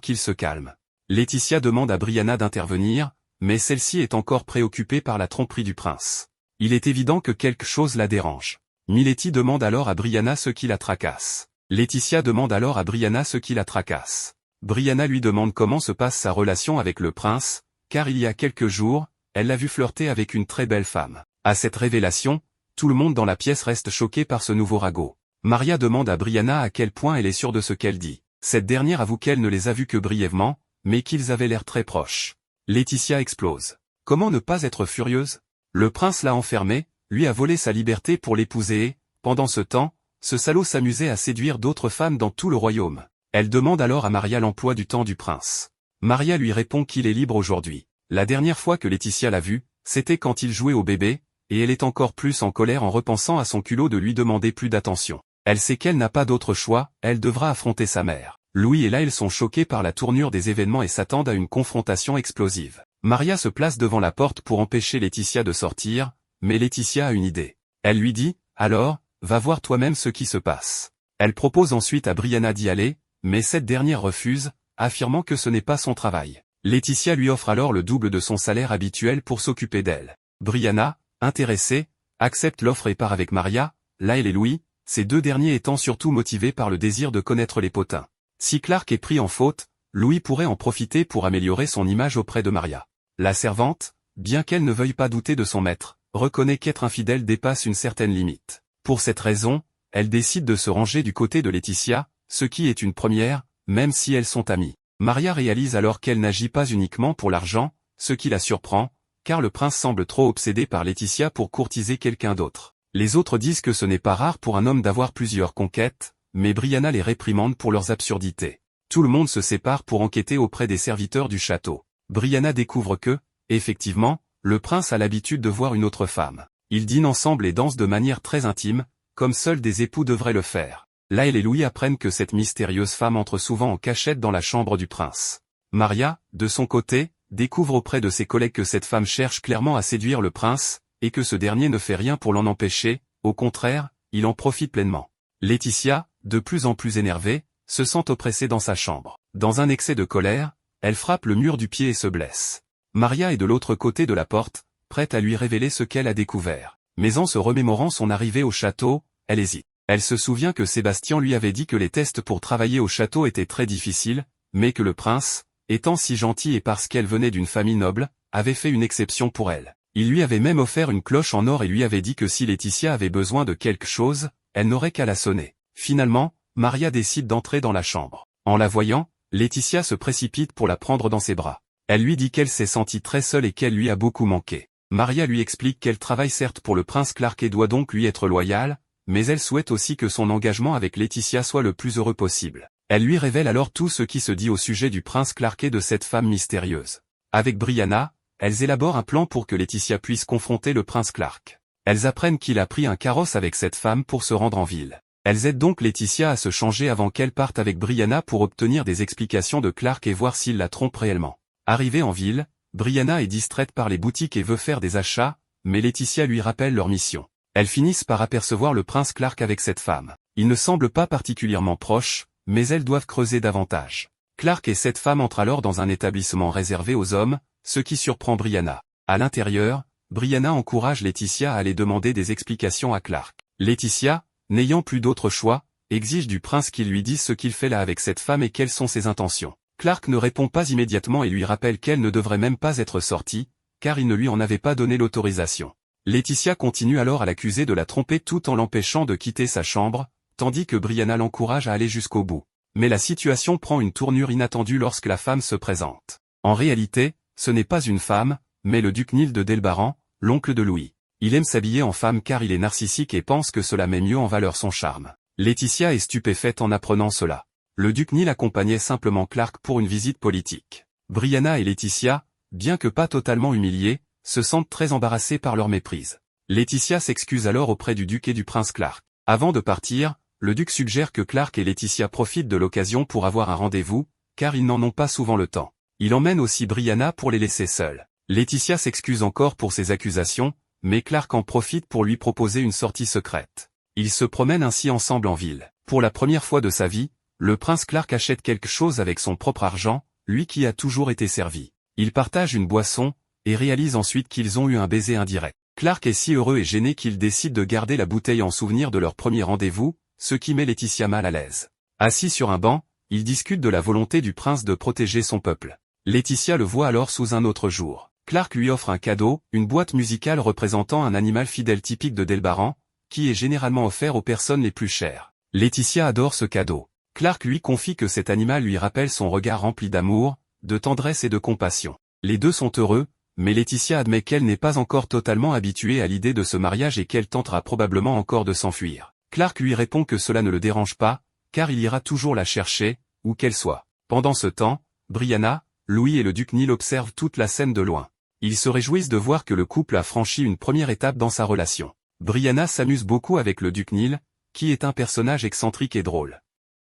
qu'il se calme. Laetitia demande à Brianna d'intervenir, mais celle-ci est encore préoccupée par la tromperie du prince. Il est évident que quelque chose la dérange. Milady demande alors à Brianna ce qui la tracasse. Laetitia demande alors à Brianna ce qui la tracasse. Brianna lui demande comment se passe sa relation avec le prince, car il y a quelques jours, elle l'a vu flirter avec une très belle femme. À cette révélation, tout le monde dans la pièce reste choqué par ce nouveau ragot. Maria demande à Brianna à quel point elle est sûre de ce qu'elle dit. Cette dernière avoue qu'elle ne les a vus que brièvement, mais qu'ils avaient l'air très proches. Laetitia explose. Comment ne pas être furieuse? Le prince l'a enfermée, lui a volé sa liberté pour l'épouser et, pendant ce temps, ce salaud s'amusait à séduire d'autres femmes dans tout le royaume. Elle demande alors à Maria l'emploi du temps du prince. Maria lui répond qu'il est libre aujourd'hui. La dernière fois que Laetitia l'a vu, c'était quand il jouait au bébé, et elle est encore plus en colère en repensant à son culot de lui demander plus d'attention. Elle sait qu'elle n'a pas d'autre choix, elle devra affronter sa mère. Louis et Laël sont choqués par la tournure des événements et s'attendent à une confrontation explosive. Maria se place devant la porte pour empêcher Laetitia de sortir, mais Laetitia a une idée. Elle lui dit, alors, va voir toi-même ce qui se passe. Elle propose ensuite à Brianna d'y aller, mais cette dernière refuse, affirmant que ce n'est pas son travail. Laetitia lui offre alors le double de son salaire habituel pour s'occuper d'elle. Brianna, intéressée, accepte l'offre et part avec Maria, Laël et Louis, ces deux derniers étant surtout motivés par le désir de connaître les potins. Si Clark est pris en faute, Louis pourrait en profiter pour améliorer son image auprès de Maria. La servante, bien qu'elle ne veuille pas douter de son maître, reconnaît qu'être infidèle dépasse une certaine limite. Pour cette raison, elle décide de se ranger du côté de Laetitia, ce qui est une première, même si elles sont amies. Maria réalise alors qu'elle n'agit pas uniquement pour l'argent, ce qui la surprend, car le prince semble trop obsédé par Laetitia pour courtiser quelqu'un d'autre. Les autres disent que ce n'est pas rare pour un homme d'avoir plusieurs conquêtes, mais Brianna les réprimande pour leurs absurdités. Tout le monde se sépare pour enquêter auprès des serviteurs du château. Brianna découvre que, effectivement, le prince a l'habitude de voir une autre femme. Ils dînent ensemble et dansent de manière très intime, comme seuls des époux devraient le faire. Laël et Louis apprennent que cette mystérieuse femme entre souvent en cachette dans la chambre du prince. Maria, de son côté, découvre auprès de ses collègues que cette femme cherche clairement à séduire le prince, et que ce dernier ne fait rien pour l'en empêcher, au contraire, il en profite pleinement. Laetitia, de plus en plus énervée, se sent oppressée dans sa chambre. Dans un excès de colère, elle frappe le mur du pied et se blesse. Maria est de l'autre côté de la porte, prête à lui révéler ce qu'elle a découvert. Mais en se remémorant son arrivée au château, elle hésite. Elle se souvient que Sébastien lui avait dit que les tests pour travailler au château étaient très difficiles, mais que le prince, étant si gentil et parce qu'elle venait d'une famille noble, avait fait une exception pour elle. Il lui avait même offert une cloche en or et lui avait dit que si Laetitia avait besoin de quelque chose, elle n'aurait qu'à la sonner. Finalement, Maria décide d'entrer dans la chambre. En la voyant, Laetitia se précipite pour la prendre dans ses bras. Elle lui dit qu'elle s'est sentie très seule et qu'elle lui a beaucoup manqué. Maria lui explique qu'elle travaille certes pour le prince Clark et doit donc lui être loyale, mais elle souhaite aussi que son engagement avec Laetitia soit le plus heureux possible. Elle lui révèle alors tout ce qui se dit au sujet du prince Clark et de cette femme mystérieuse. Avec Brianna, elles élaborent un plan pour que Laetitia puisse confronter le prince Clark. Elles apprennent qu'il a pris un carrosse avec cette femme pour se rendre en ville. Elles aident donc Laetitia à se changer avant qu'elle parte avec Brianna pour obtenir des explications de Clark et voir s'il la trompe réellement. Arrivée en ville, Brianna est distraite par les boutiques et veut faire des achats, mais Laetitia lui rappelle leur mission. Elles finissent par apercevoir le prince Clark avec cette femme. Ils ne semblent pas particulièrement proches, mais elles doivent creuser davantage. Clark et cette femme entrent alors dans un établissement réservé aux hommes, ce qui surprend Brianna. À l'intérieur, Brianna encourage Laetitia à aller demander des explications à Clark. Laetitia, n'ayant plus d'autre choix, exige du prince qu'il lui dise ce qu'il fait là avec cette femme et quelles sont ses intentions. Clark ne répond pas immédiatement et lui rappelle qu'elle ne devrait même pas être sortie, car il ne lui en avait pas donné l'autorisation. Laetitia continue alors à l'accuser de la tromper tout en l'empêchant de quitter sa chambre, tandis que Brianna l'encourage à aller jusqu'au bout. Mais la situation prend une tournure inattendue lorsque la femme se présente. En réalité, ce n'est pas une femme, mais le duc Nil de Delbaran, l'oncle de Louis. Il aime s'habiller en femme car il est narcissique et pense que cela met mieux en valeur son charme. Laetitia est stupéfaite en apprenant cela. Le duc Nil accompagnait simplement Clark pour une visite politique. Brianna et Laetitia, bien que pas totalement humiliées, se sentent très embarrassées par leur méprise. Laetitia s'excuse alors auprès du duc et du prince Clark. Avant de partir, le duc suggère que Clark et Laetitia profitent de l'occasion pour avoir un rendez-vous, car ils n'en ont pas souvent le temps. Il emmène aussi Brianna pour les laisser seuls. Laetitia s'excuse encore pour ses accusations, mais Clark en profite pour lui proposer une sortie secrète. Ils se promènent ainsi ensemble en ville. Pour la première fois de sa vie, le prince Clark achète quelque chose avec son propre argent, lui qui a toujours été servi. Ils partagent une boisson, et réalisent ensuite qu'ils ont eu un baiser indirect. Clark est si heureux et gêné qu'il décide de garder la bouteille en souvenir de leur premier rendez-vous, ce qui met Laetitia mal à l'aise. Assis sur un banc, ils discutent de la volonté du prince de protéger son peuple. Laetitia le voit alors sous un autre jour. Clark lui offre un cadeau, une boîte musicale représentant un animal fidèle typique de Delbaran, qui est généralement offert aux personnes les plus chères. Laetitia adore ce cadeau. Clark lui confie que cet animal lui rappelle son regard rempli d'amour, de tendresse et de compassion. Les deux sont heureux, mais Laetitia admet qu'elle n'est pas encore totalement habituée à l'idée de ce mariage et qu'elle tentera probablement encore de s'enfuir. Clark lui répond que cela ne le dérange pas, car il ira toujours la chercher, où qu'elle soit. Pendant ce temps, Brianna, Louis et le duc Neil observent toute la scène de loin. Ils se réjouissent de voir que le couple a franchi une première étape dans sa relation. Brianna s'amuse beaucoup avec le duc Neil, qui est un personnage excentrique et drôle.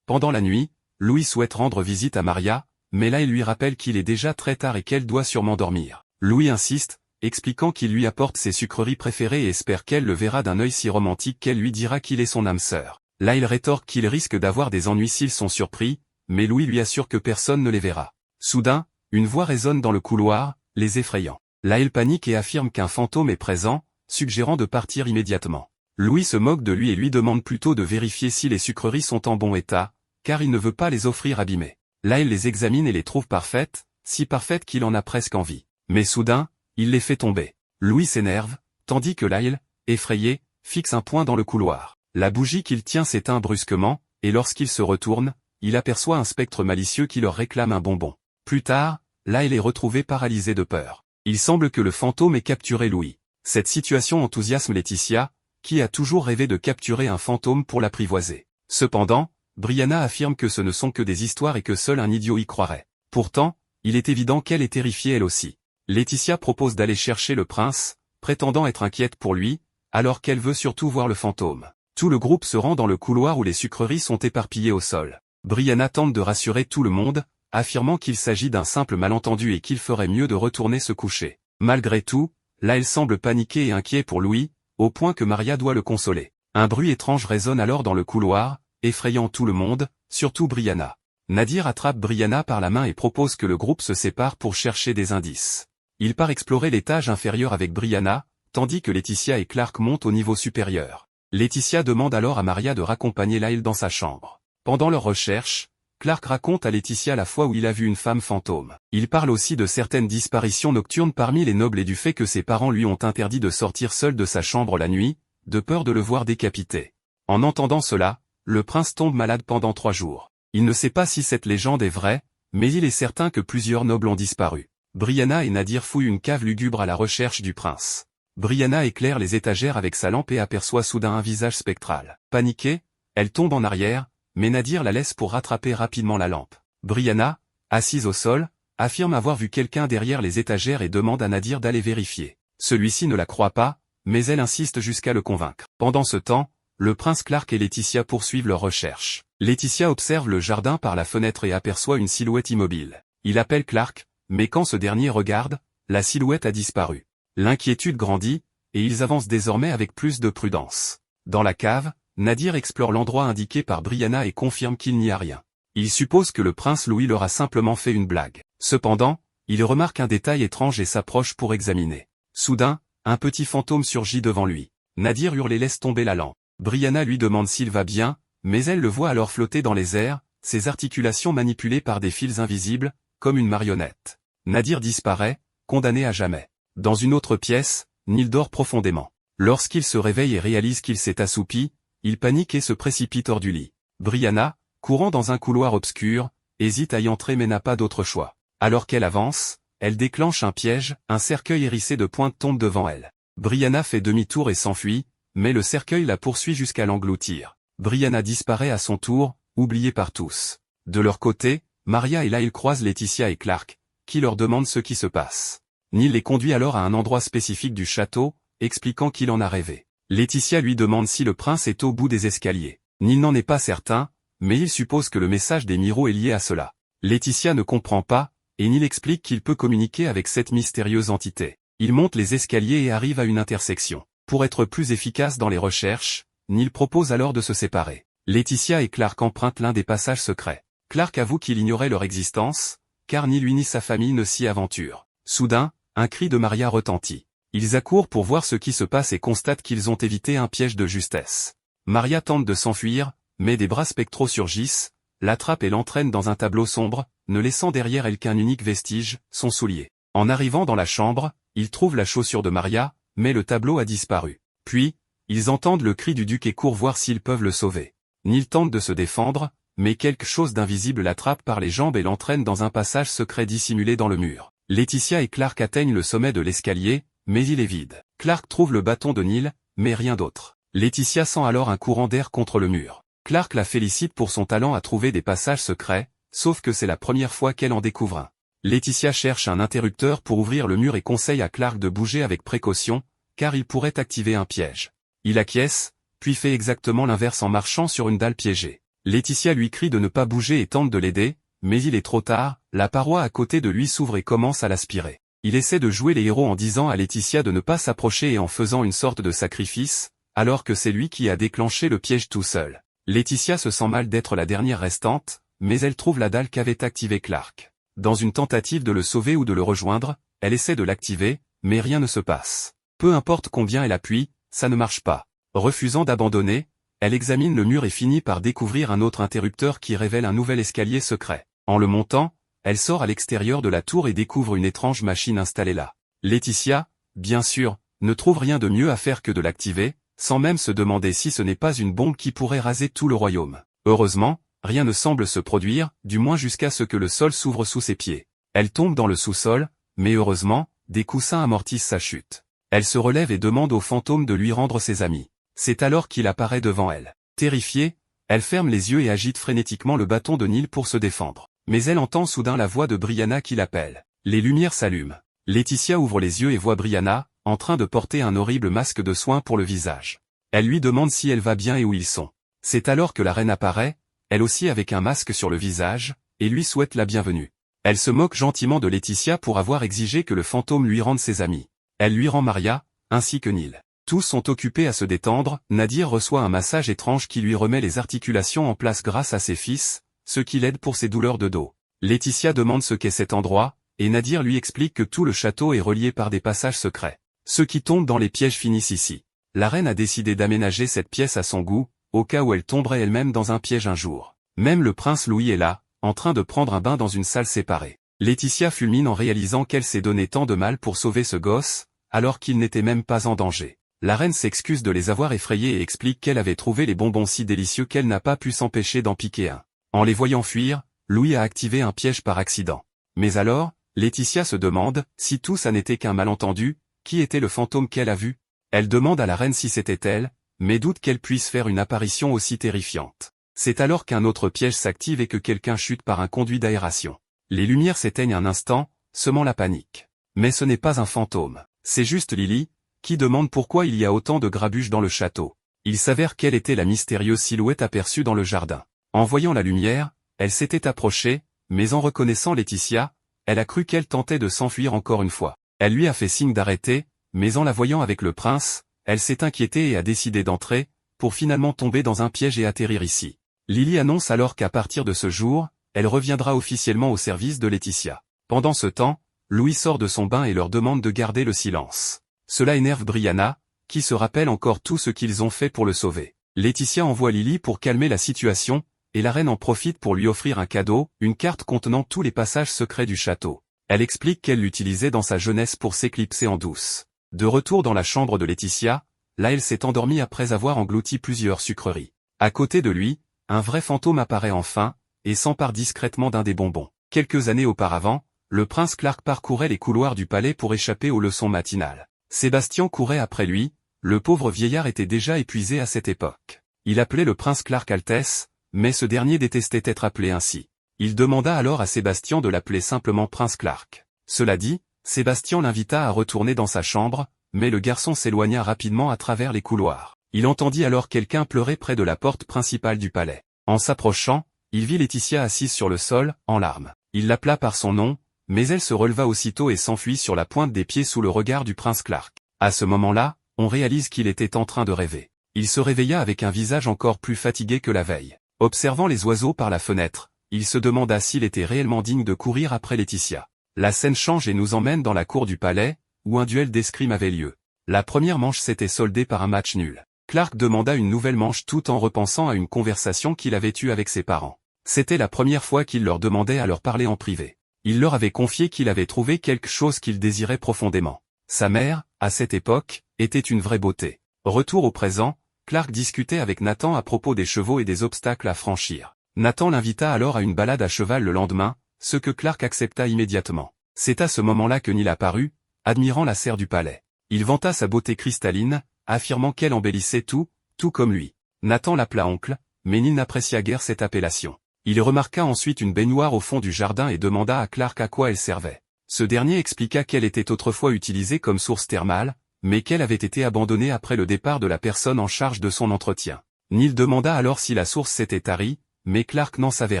Pendant la nuit, Louis souhaite rendre visite à Maria, mais là il lui rappelle qu'il est déjà très tard et qu'elle doit sûrement dormir. Louis insiste, expliquant qu'il lui apporte ses sucreries préférées et espère qu'elle le verra d'un œil si romantique qu'elle lui dira qu'il est son âme sœur. Là il rétorque qu'il risque d'avoir des ennuis s'ils sont surpris, mais Louis lui assure que personne ne les verra. Soudain, une voix résonne dans le couloir, les effrayant. Là il panique et affirme qu'un fantôme est présent, suggérant de partir immédiatement. Louis se moque de lui et lui demande plutôt de vérifier si les sucreries sont en bon état, car il ne veut pas les offrir abîmées. Là il les examine et les trouve parfaites, si parfaites qu'il en a presque envie. Mais soudain, il les fait tomber. Louis s'énerve, tandis que Lyle, effrayé, fixe un point dans le couloir. La bougie qu'il tient s'éteint brusquement, et lorsqu'il se retourne, il aperçoit un spectre malicieux qui leur réclame un bonbon. Plus tard, Lyle est retrouvé paralysé de peur. Il semble que le fantôme ait capturé Louis. Cette situation enthousiasme Laetitia, qui a toujours rêvé de capturer un fantôme pour l'apprivoiser. Cependant, Brianna affirme que ce ne sont que des histoires et que seul un idiot y croirait. Pourtant, il est évident qu'elle est terrifiée elle aussi. Laetitia propose d'aller chercher le prince, prétendant être inquiète pour lui, alors qu'elle veut surtout voir le fantôme. Tout le groupe se rend dans le couloir où les sucreries sont éparpillées au sol. Brianna tente de rassurer tout le monde, affirmant qu'il s'agit d'un simple malentendu et qu'il ferait mieux de retourner se coucher. Malgré tout, là elle semble paniquée et inquiet pour Louis, au point que Maria doit le consoler. Un bruit étrange résonne alors dans le couloir, effrayant tout le monde, surtout Brianna. Nadir attrape Brianna par la main et propose que le groupe se sépare pour chercher des indices. Il part explorer l'étage inférieur avec Brianna, tandis que Laetitia et Clark montent au niveau supérieur. Laetitia demande alors à Maria de raccompagner Lyle dans sa chambre. Pendant leur recherche, Clark raconte à Laetitia la fois où il a vu une femme fantôme. Il parle aussi de certaines disparitions nocturnes parmi les nobles et du fait que ses parents lui ont interdit de sortir seul de sa chambre la nuit, de peur de le voir décapité. En entendant cela, le prince tombe malade pendant 3 jours. Il ne sait pas si cette légende est vraie, mais il est certain que plusieurs nobles ont disparu. Brianna et Nadir fouillent une cave lugubre à la recherche du prince. Brianna éclaire les étagères avec sa lampe et aperçoit soudain un visage spectral. Paniquée, elle tombe en arrière, mais Nadir la laisse pour rattraper rapidement la lampe. Brianna, assise au sol, affirme avoir vu quelqu'un derrière les étagères et demande à Nadir d'aller vérifier. Celui-ci ne la croit pas, mais elle insiste jusqu'à le convaincre. Pendant ce temps, le prince Clark et Laetitia poursuivent leurs recherches. Laetitia observe le jardin par la fenêtre et aperçoit une silhouette immobile. Il appelle Clark, mais quand ce dernier regarde, la silhouette a disparu. L'inquiétude grandit, et ils avancent désormais avec plus de prudence. Dans la cave, Nadir explore l'endroit indiqué par Brianna et confirme qu'il n'y a rien. Il suppose que le prince Louis leur a simplement fait une blague. Cependant, il remarque un détail étrange et s'approche pour examiner. Soudain, un petit fantôme surgit devant lui. Nadir hurle et laisse tomber la lampe. Brianna lui demande s'il va bien, mais elle le voit alors flotter dans les airs, ses articulations manipulées par des fils invisibles, comme une marionnette. Nadir disparaît, condamné à jamais. Dans une autre pièce, Neil dort profondément. Lorsqu'il se réveille et réalise qu'il s'est assoupi, il panique et se précipite hors du lit. Brianna, courant dans un couloir obscur, hésite à y entrer mais n'a pas d'autre choix. Alors qu'elle avance, elle déclenche un piège, un cercueil hérissé de pointes tombe devant elle. Brianna fait demi-tour et s'enfuit, mais le cercueil la poursuit jusqu'à l'engloutir. Brianna disparaît à son tour, oubliée par tous. De leur côté, Maria et Lyle croisent Laetitia et Clark, qui leur demandent ce qui se passe. Neil les conduit alors à un endroit spécifique du château, expliquant qu'il en a rêvé. Laetitia lui demande si le prince est au bout des escaliers. Neil n'en est pas certain, mais il suppose que le message des Miro est lié à cela. Laetitia ne comprend pas, et Neil explique qu'il peut communiquer avec cette mystérieuse entité. Il monte les escaliers et arrive à une intersection. Pour être plus efficace dans les recherches, Neil propose alors de se séparer. Laetitia et Clark empruntent l'un des passages secrets. Clark avoue qu'il ignorait leur existence, car ni lui ni sa famille ne s'y aventurent. Soudain, un cri de Maria retentit. Ils accourent pour voir ce qui se passe et constatent qu'ils ont évité un piège de justesse. Maria tente de s'enfuir, mais des bras spectraux surgissent, l'attrapent et l'entraînent dans un tableau sombre, ne laissant derrière elle qu'un unique vestige, son soulier. En arrivant dans la chambre, ils trouvent la chaussure de Maria, mais le tableau a disparu. Puis, ils entendent le cri du duc et courent voir s'ils peuvent le sauver. Neil tente de se défendre, mais quelque chose d'invisible l'attrape par les jambes et l'entraîne dans un passage secret dissimulé dans le mur. Laetitia et Clark atteignent le sommet de l'escalier, mais il est vide. Clark trouve le bâton de Neil, mais rien d'autre. Laetitia sent alors un courant d'air contre le mur. Clark la félicite pour son talent à trouver des passages secrets, sauf que c'est la première fois qu'elle en découvre un. Laetitia cherche un interrupteur pour ouvrir le mur et conseille à Clark de bouger avec précaution, car il pourrait activer un piège. Il acquiesce, puis fait exactement l'inverse en marchant sur une dalle piégée. Laetitia lui crie de ne pas bouger et tente de l'aider, mais il est trop tard, la paroi à côté de lui s'ouvre et commence à l'aspirer. Il essaie de jouer les héros en disant à Laetitia de ne pas s'approcher et en faisant une sorte de sacrifice, alors que c'est lui qui a déclenché le piège tout seul. Laetitia se sent mal d'être la dernière restante, mais elle trouve la dalle qu'avait activée Clark. Dans une tentative de le sauver ou de le rejoindre, elle essaie de l'activer, mais rien ne se passe. Peu importe combien elle appuie, ça ne marche pas. Refusant d'abandonner, elle examine le mur et finit par découvrir un autre interrupteur qui révèle un nouvel escalier secret. En le montant, elle sort à l'extérieur de la tour et découvre une étrange machine installée là. Laetitia, bien sûr, ne trouve rien de mieux à faire que de l'activer, sans même se demander si ce n'est pas une bombe qui pourrait raser tout le royaume. Heureusement, rien ne semble se produire, du moins jusqu'à ce que le sol s'ouvre sous ses pieds. Elle tombe dans le sous-sol, mais heureusement, des coussins amortissent sa chute. Elle se relève et demande au fantôme de lui rendre ses amis. C'est alors qu'il apparaît devant elle. Terrifiée, elle ferme les yeux et agite frénétiquement le bâton de Neil pour se défendre. Mais elle entend soudain la voix de Brianna qui l'appelle. Les lumières s'allument. Laetitia ouvre les yeux et voit Brianna, en train de porter un horrible masque de soins pour le visage. Elle lui demande si elle va bien et où ils sont. C'est alors que la reine apparaît, elle aussi avec un masque sur le visage, et lui souhaite la bienvenue. Elle se moque gentiment de Laetitia pour avoir exigé que le fantôme lui rende ses amis. Elle lui rend Maria, ainsi que Neil. Tous sont occupés à se détendre, Nadir reçoit un massage étrange qui lui remet les articulations en place grâce à ses fils, ce qui l'aide pour ses douleurs de dos. Laetitia demande ce qu'est cet endroit, et Nadir lui explique que tout le château est relié par des passages secrets. Ceux qui tombent dans les pièges finissent ici. La reine a décidé d'aménager cette pièce à son goût, au cas où elle tomberait elle-même dans un piège un jour. Même le prince Louis est là, en train de prendre un bain dans une salle séparée. Laetitia fulmine en réalisant qu'elle s'est donné tant de mal pour sauver ce gosse, alors qu'il n'était même pas en danger. La reine s'excuse de les avoir effrayés et explique qu'elle avait trouvé les bonbons si délicieux qu'elle n'a pas pu s'empêcher d'en piquer un. En les voyant fuir, Louis a activé un piège par accident. Mais alors, Laetitia se demande, si tout ça n'était qu'un malentendu, qui était le fantôme qu'elle a vu? Elle demande à la reine si c'était elle, mais doute qu'elle puisse faire une apparition aussi terrifiante. C'est alors qu'un autre piège s'active et que quelqu'un chute par un conduit d'aération. Les lumières s'éteignent un instant, semant la panique. Mais ce n'est pas un fantôme, c'est juste Lily, qui demande pourquoi il y a autant de grabuges dans le château. Il s'avère qu'elle était la mystérieuse silhouette aperçue dans le jardin. En voyant la lumière, elle s'était approchée, mais en reconnaissant Laetitia, elle a cru qu'elle tentait de s'enfuir encore une fois. Elle lui a fait signe d'arrêter, mais en la voyant avec le prince, elle s'est inquiétée et a décidé d'entrer, pour finalement tomber dans un piège et atterrir ici. Lily annonce alors qu'à partir de ce jour, elle reviendra officiellement au service de Laetitia. Pendant ce temps, Louis sort de son bain et leur demande de garder le silence. Cela énerve Brianna, qui se rappelle encore tout ce qu'ils ont fait pour le sauver. Laetitia envoie Lily pour calmer la situation, et la reine en profite pour lui offrir un cadeau, une carte contenant tous les passages secrets du château. Elle explique qu'elle l'utilisait dans sa jeunesse pour s'éclipser en douce. De retour dans la chambre de Laetitia, là elle s'est endormie après avoir englouti plusieurs sucreries. À côté de lui, un vrai fantôme apparaît enfin, et s'empare discrètement d'un des bonbons. Quelques années auparavant, le prince Clark parcourait les couloirs du palais pour échapper aux leçons matinales. Sébastien courait après lui, le pauvre vieillard était déjà épuisé à cette époque. Il appelait le prince Clark Altesse, mais ce dernier détestait être appelé ainsi. Il demanda alors à Sébastien de l'appeler simplement prince Clark. Cela dit, Sébastien l'invita à retourner dans sa chambre, mais le garçon s'éloigna rapidement à travers les couloirs. Il entendit alors quelqu'un pleurer près de la porte principale du palais. En s'approchant, il vit Laetitia assise sur le sol, en larmes. Il l'appela par son nom, mais elle se releva aussitôt et s'enfuit sur la pointe des pieds sous le regard du prince Clark. À ce moment-là, on réalise qu'il était en train de rêver. Il se réveilla avec un visage encore plus fatigué que la veille. Observant les oiseaux par la fenêtre, il se demanda s'il était réellement digne de courir après Laetitia. La scène change et nous emmène dans la cour du palais, où un duel d'escrime avait lieu. La première manche s'était soldée par un match nul. Clark demanda une nouvelle manche tout en repensant à une conversation qu'il avait eue avec ses parents. C'était la première fois qu'il leur demandait à leur parler en privé. Il leur avait confié qu'il avait trouvé quelque chose qu'il désirait profondément. Sa mère, à cette époque, était une vraie beauté. Retour au présent, Clark discutait avec Nathan à propos des chevaux et des obstacles à franchir. Nathan l'invita alors à une balade à cheval le lendemain, ce que Clark accepta immédiatement. C'est à ce moment-là que Neil apparut, admirant la serre du palais. Il vanta sa beauté cristalline, affirmant qu'elle embellissait tout comme lui. Nathan l'appela oncle, mais Neil n'apprécia guère cette appellation. Il remarqua ensuite une baignoire au fond du jardin et demanda à Clark à quoi elle servait. Ce dernier expliqua qu'elle était autrefois utilisée comme source thermale, mais qu'elle avait été abandonnée après le départ de la personne en charge de son entretien. Neil demanda alors si la source s'était tarie, mais Clark n'en savait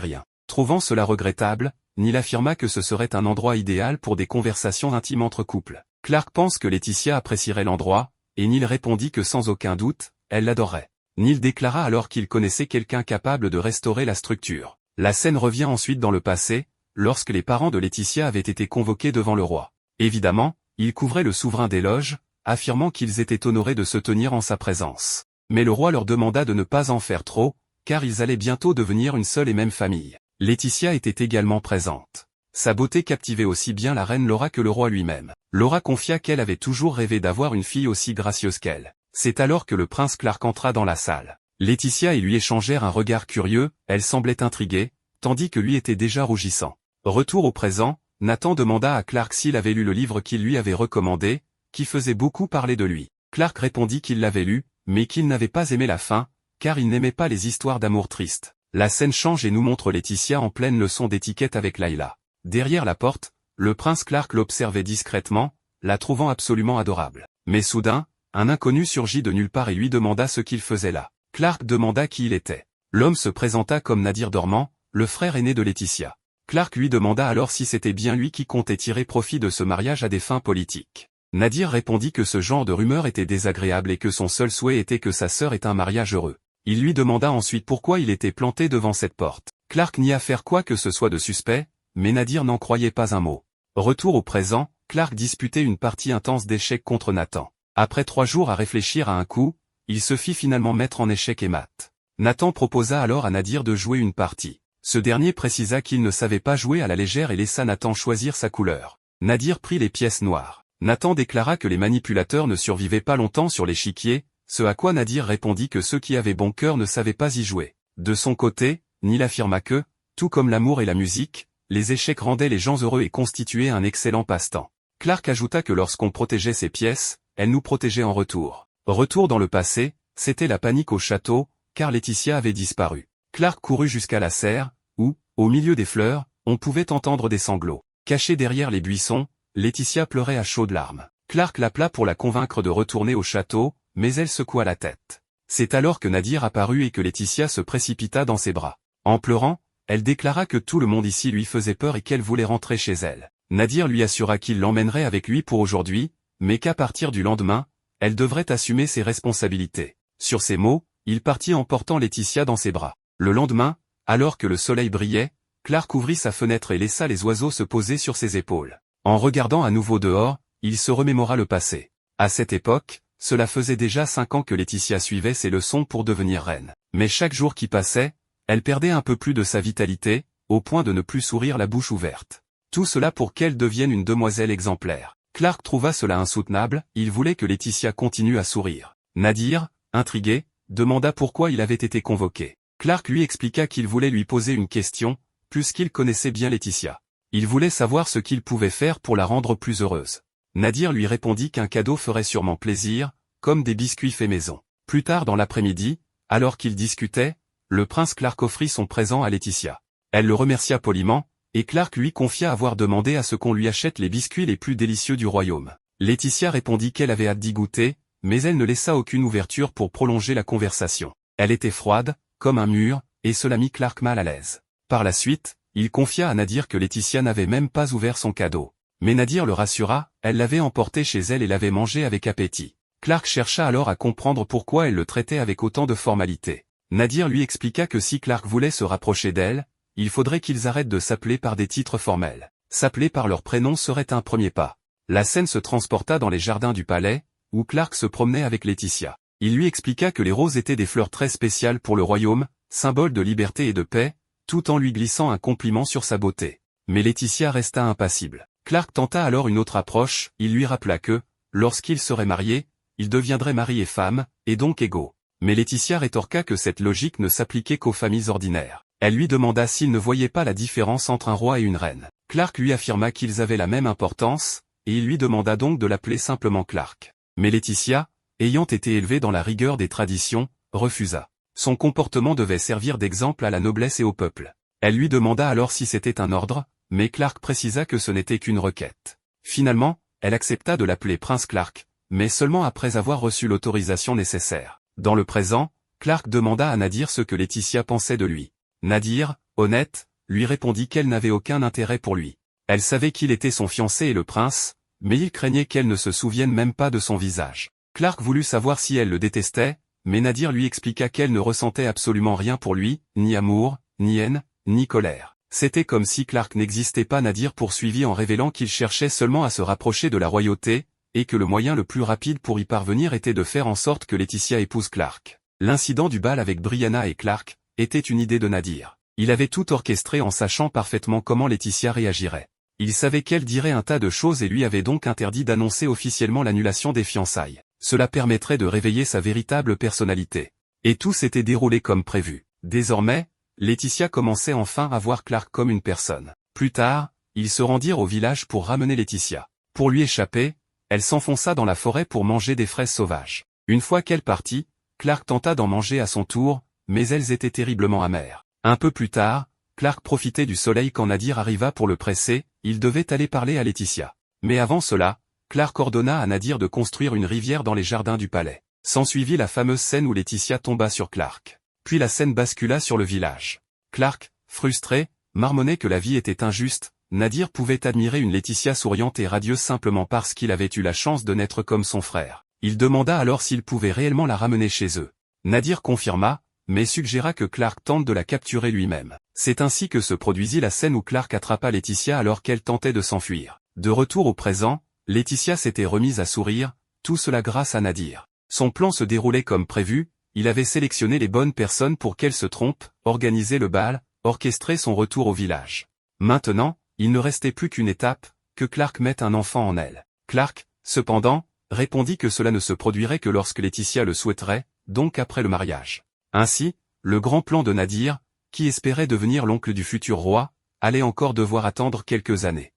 rien. Trouvant cela regrettable, Neil affirma que ce serait un endroit idéal pour des conversations intimes entre couples. Clark pense que Laetitia apprécierait l'endroit, et Neil répondit que sans aucun doute, elle l'adorerait. Neil déclara alors qu'il connaissait quelqu'un capable de restaurer la structure. La scène revient ensuite dans le passé, lorsque les parents de Laetitia avaient été convoqués devant le roi. Évidemment, ils couvraient le souverain d'éloges, affirmant qu'ils étaient honorés de se tenir en sa présence. Mais le roi leur demanda de ne pas en faire trop, car ils allaient bientôt devenir une seule et même famille. Laetitia était également présente. Sa beauté captivait aussi bien la reine Laura que le roi lui-même. Laura confia qu'elle avait toujours rêvé d'avoir une fille aussi gracieuse qu'elle. C'est alors que le prince Clark entra dans la salle. Laetitia et lui échangèrent un regard curieux, elle semblait intriguée, tandis que lui était déjà rougissant. Retour au présent, Nathan demanda à Clark s'il avait lu le livre qu'il lui avait recommandé, qui faisait beaucoup parler de lui. Clark répondit qu'il l'avait lu, mais qu'il n'avait pas aimé la fin, car il n'aimait pas les histoires d'amour tristes. La scène change et nous montre Laetitia en pleine leçon d'étiquette avec Layla. Derrière la porte, le prince Clark l'observait discrètement, la trouvant absolument adorable. Mais soudain, un inconnu surgit de nulle part et lui demanda ce qu'il faisait là. Clark demanda qui il était. L'homme se présenta comme Nadir Dormant, le frère aîné de Laetitia. Clark lui demanda alors si c'était bien lui qui comptait tirer profit de ce mariage à des fins politiques. Nadir répondit que ce genre de rumeur était désagréable et que son seul souhait était que sa sœur ait un mariage heureux. Il lui demanda ensuite pourquoi il était planté devant cette porte. Clark nia faire quoi que ce soit de suspect, mais Nadir n'en croyait pas un mot. Retour au présent, Clark disputait une partie intense d'échecs contre Nathan. Après 3 jours à réfléchir à un coup, il se fit finalement mettre en échec et mat. Nathan proposa alors à Nadir de jouer une partie. Ce dernier précisa qu'il ne savait pas jouer à la légère et laissa Nathan choisir sa couleur. Nadir prit les pièces noires. Nathan déclara que les manipulateurs ne survivaient pas longtemps sur l'échiquier, ce à quoi Nadir répondit que ceux qui avaient bon cœur ne savaient pas y jouer. De son côté, Neil affirma que, tout comme l'amour et la musique, les échecs rendaient les gens heureux et constituaient un excellent passe-temps. Clark ajouta que lorsqu'on protégeait ces pièces, elles nous protégeaient en retour. Retour dans le passé, c'était la panique au château, car Laetitia avait disparu. Clark courut jusqu'à la serre, où, au milieu des fleurs, on pouvait entendre des sanglots. Cachée derrière les buissons, Laetitia pleurait à chaudes larmes. Clark l'appela pour la convaincre de retourner au château, mais elle secoua la tête. C'est alors que Nadir apparut et que Laetitia se précipita dans ses bras. En pleurant, elle déclara que tout le monde ici lui faisait peur et qu'elle voulait rentrer chez elle. Nadir lui assura qu'il l'emmènerait avec lui pour aujourd'hui, mais qu'à partir du lendemain, elle devrait assumer ses responsabilités. Sur ces mots, il partit en portant Laetitia dans ses bras. Le lendemain, alors que le soleil brillait, Clark ouvrit sa fenêtre et laissa les oiseaux se poser sur ses épaules. En regardant à nouveau dehors, il se remémora le passé. À cette époque, cela faisait déjà 5 ans que Laetitia suivait ses leçons pour devenir reine. Mais chaque jour qui passait, elle perdait un peu plus de sa vitalité, au point de ne plus sourire la bouche ouverte. Tout cela pour qu'elle devienne une demoiselle exemplaire. Clark trouva cela insoutenable, il voulait que Laetitia continue à sourire. Nadir, intrigué, demanda pourquoi il avait été convoqué. Clark lui expliqua qu'il voulait lui poser une question, puisqu'il connaissait bien Laetitia. Il voulait savoir ce qu'il pouvait faire pour la rendre plus heureuse. Nadir lui répondit qu'un cadeau ferait sûrement plaisir, comme des biscuits faits maison. Plus tard dans l'après-midi, alors qu'ils discutaient, le prince Clark offrit son présent à Laetitia. Elle le remercia poliment, et Clark lui confia avoir demandé à ce qu'on lui achète les biscuits les plus délicieux du royaume. Laetitia répondit qu'elle avait hâte d'y goûter, mais elle ne laissa aucune ouverture pour prolonger la conversation. Elle était froide, comme un mur, et cela mit Clark mal à l'aise. Par la suite, Il confia à Nadir que Laetitia n'avait même pas ouvert son cadeau. Mais Nadir le rassura, elle l'avait emporté chez elle et l'avait mangé avec appétit. Clark chercha alors à comprendre pourquoi elle le traitait avec autant de formalité. Nadir lui expliqua que si Clark voulait se rapprocher d'elle, il faudrait qu'ils arrêtent de s'appeler par des titres formels. S'appeler par leur prénom serait un premier pas. La scène se transporta dans les jardins du palais, où Clark se promenait avec Laetitia. Il lui expliqua que les roses étaient des fleurs très spéciales pour le royaume, symbole de liberté et de paix, tout en lui glissant un compliment sur sa beauté. Mais Laetitia resta impassible. Clark tenta alors une autre approche, il lui rappela que, lorsqu'ils seraient mariés, ils deviendraient mari et femme, et donc égaux. Mais Laetitia rétorqua que cette logique ne s'appliquait qu'aux familles ordinaires. Elle lui demanda s'il ne voyait pas la différence entre un roi et une reine. Clark lui affirma qu'ils avaient la même importance, et il lui demanda donc de l'appeler simplement Clark. Mais Laetitia, ayant été élevée dans la rigueur des traditions, refusa. Son comportement devait servir d'exemple à la noblesse et au peuple. Elle lui demanda alors si c'était un ordre, mais Clark précisa que ce n'était qu'une requête. Finalement, elle accepta de l'appeler Prince Clark, mais seulement après avoir reçu l'autorisation nécessaire. Dans le présent, Clark demanda à Nadir ce que Laetitia pensait de lui. Nadir, honnête, lui répondit qu'elle n'avait aucun intérêt pour lui. Elle savait qu'il était son fiancé et le prince, mais il craignait qu'elle ne se souvienne même pas de son visage. Clark voulut savoir si elle le détestait, mais Nadir lui expliqua qu'elle ne ressentait absolument rien pour lui, ni amour, ni haine, ni colère. C'était comme si Clark n'existait pas. Nadir poursuivit en révélant qu'il cherchait seulement à se rapprocher de la royauté, et que le moyen le plus rapide pour y parvenir était de faire en sorte que Laetitia épouse Clark. L'incident du bal avec Brianna et Clark était une idée de Nadir. Il avait tout orchestré en sachant parfaitement comment Laetitia réagirait. Il savait qu'elle dirait un tas de choses et lui avait donc interdit d'annoncer officiellement l'annulation des fiançailles. Cela permettrait de réveiller sa véritable personnalité. Et tout s'était déroulé comme prévu. Désormais, Laetitia commençait enfin à voir Clark comme une personne. Plus tard, ils se rendirent au village pour ramener Laetitia. Pour lui échapper, elle s'enfonça dans la forêt pour manger des fraises sauvages. Une fois qu'elle partit, Clark tenta d'en manger à son tour, mais elles étaient terriblement amères. Un peu plus tard, Clark profitait du soleil quand Nadir arriva pour le presser, il devait aller parler à Laetitia. Mais avant cela, Clark ordonna à Nadir de construire une rivière dans les jardins du palais. S'ensuivit la fameuse scène où Laetitia tomba sur Clark. Puis la scène bascula sur le village. Clark, frustré, marmonnait que la vie était injuste. Nadir pouvait admirer une Laetitia souriante et radieuse simplement parce qu'il avait eu la chance de naître comme son frère. Il demanda alors s'il pouvait réellement la ramener chez eux. Nadir confirma, mais suggéra que Clark tente de la capturer lui-même. C'est ainsi que se produisit la scène où Clark attrapa Laetitia alors qu'elle tentait de s'enfuir. De retour au présent, Laetitia s'était remise à sourire, tout cela grâce à Nadir. Son plan se déroulait comme prévu, il avait sélectionné les bonnes personnes pour qu'elle se trompe, organisé le bal, orchestré son retour au village. Maintenant, il ne restait plus qu'une étape, que Clark mette un enfant en elle. Clark, cependant, répondit que cela ne se produirait que lorsque Laetitia le souhaiterait, donc après le mariage. Ainsi, le grand plan de Nadir, qui espérait devenir l'oncle du futur roi, allait encore devoir attendre quelques années.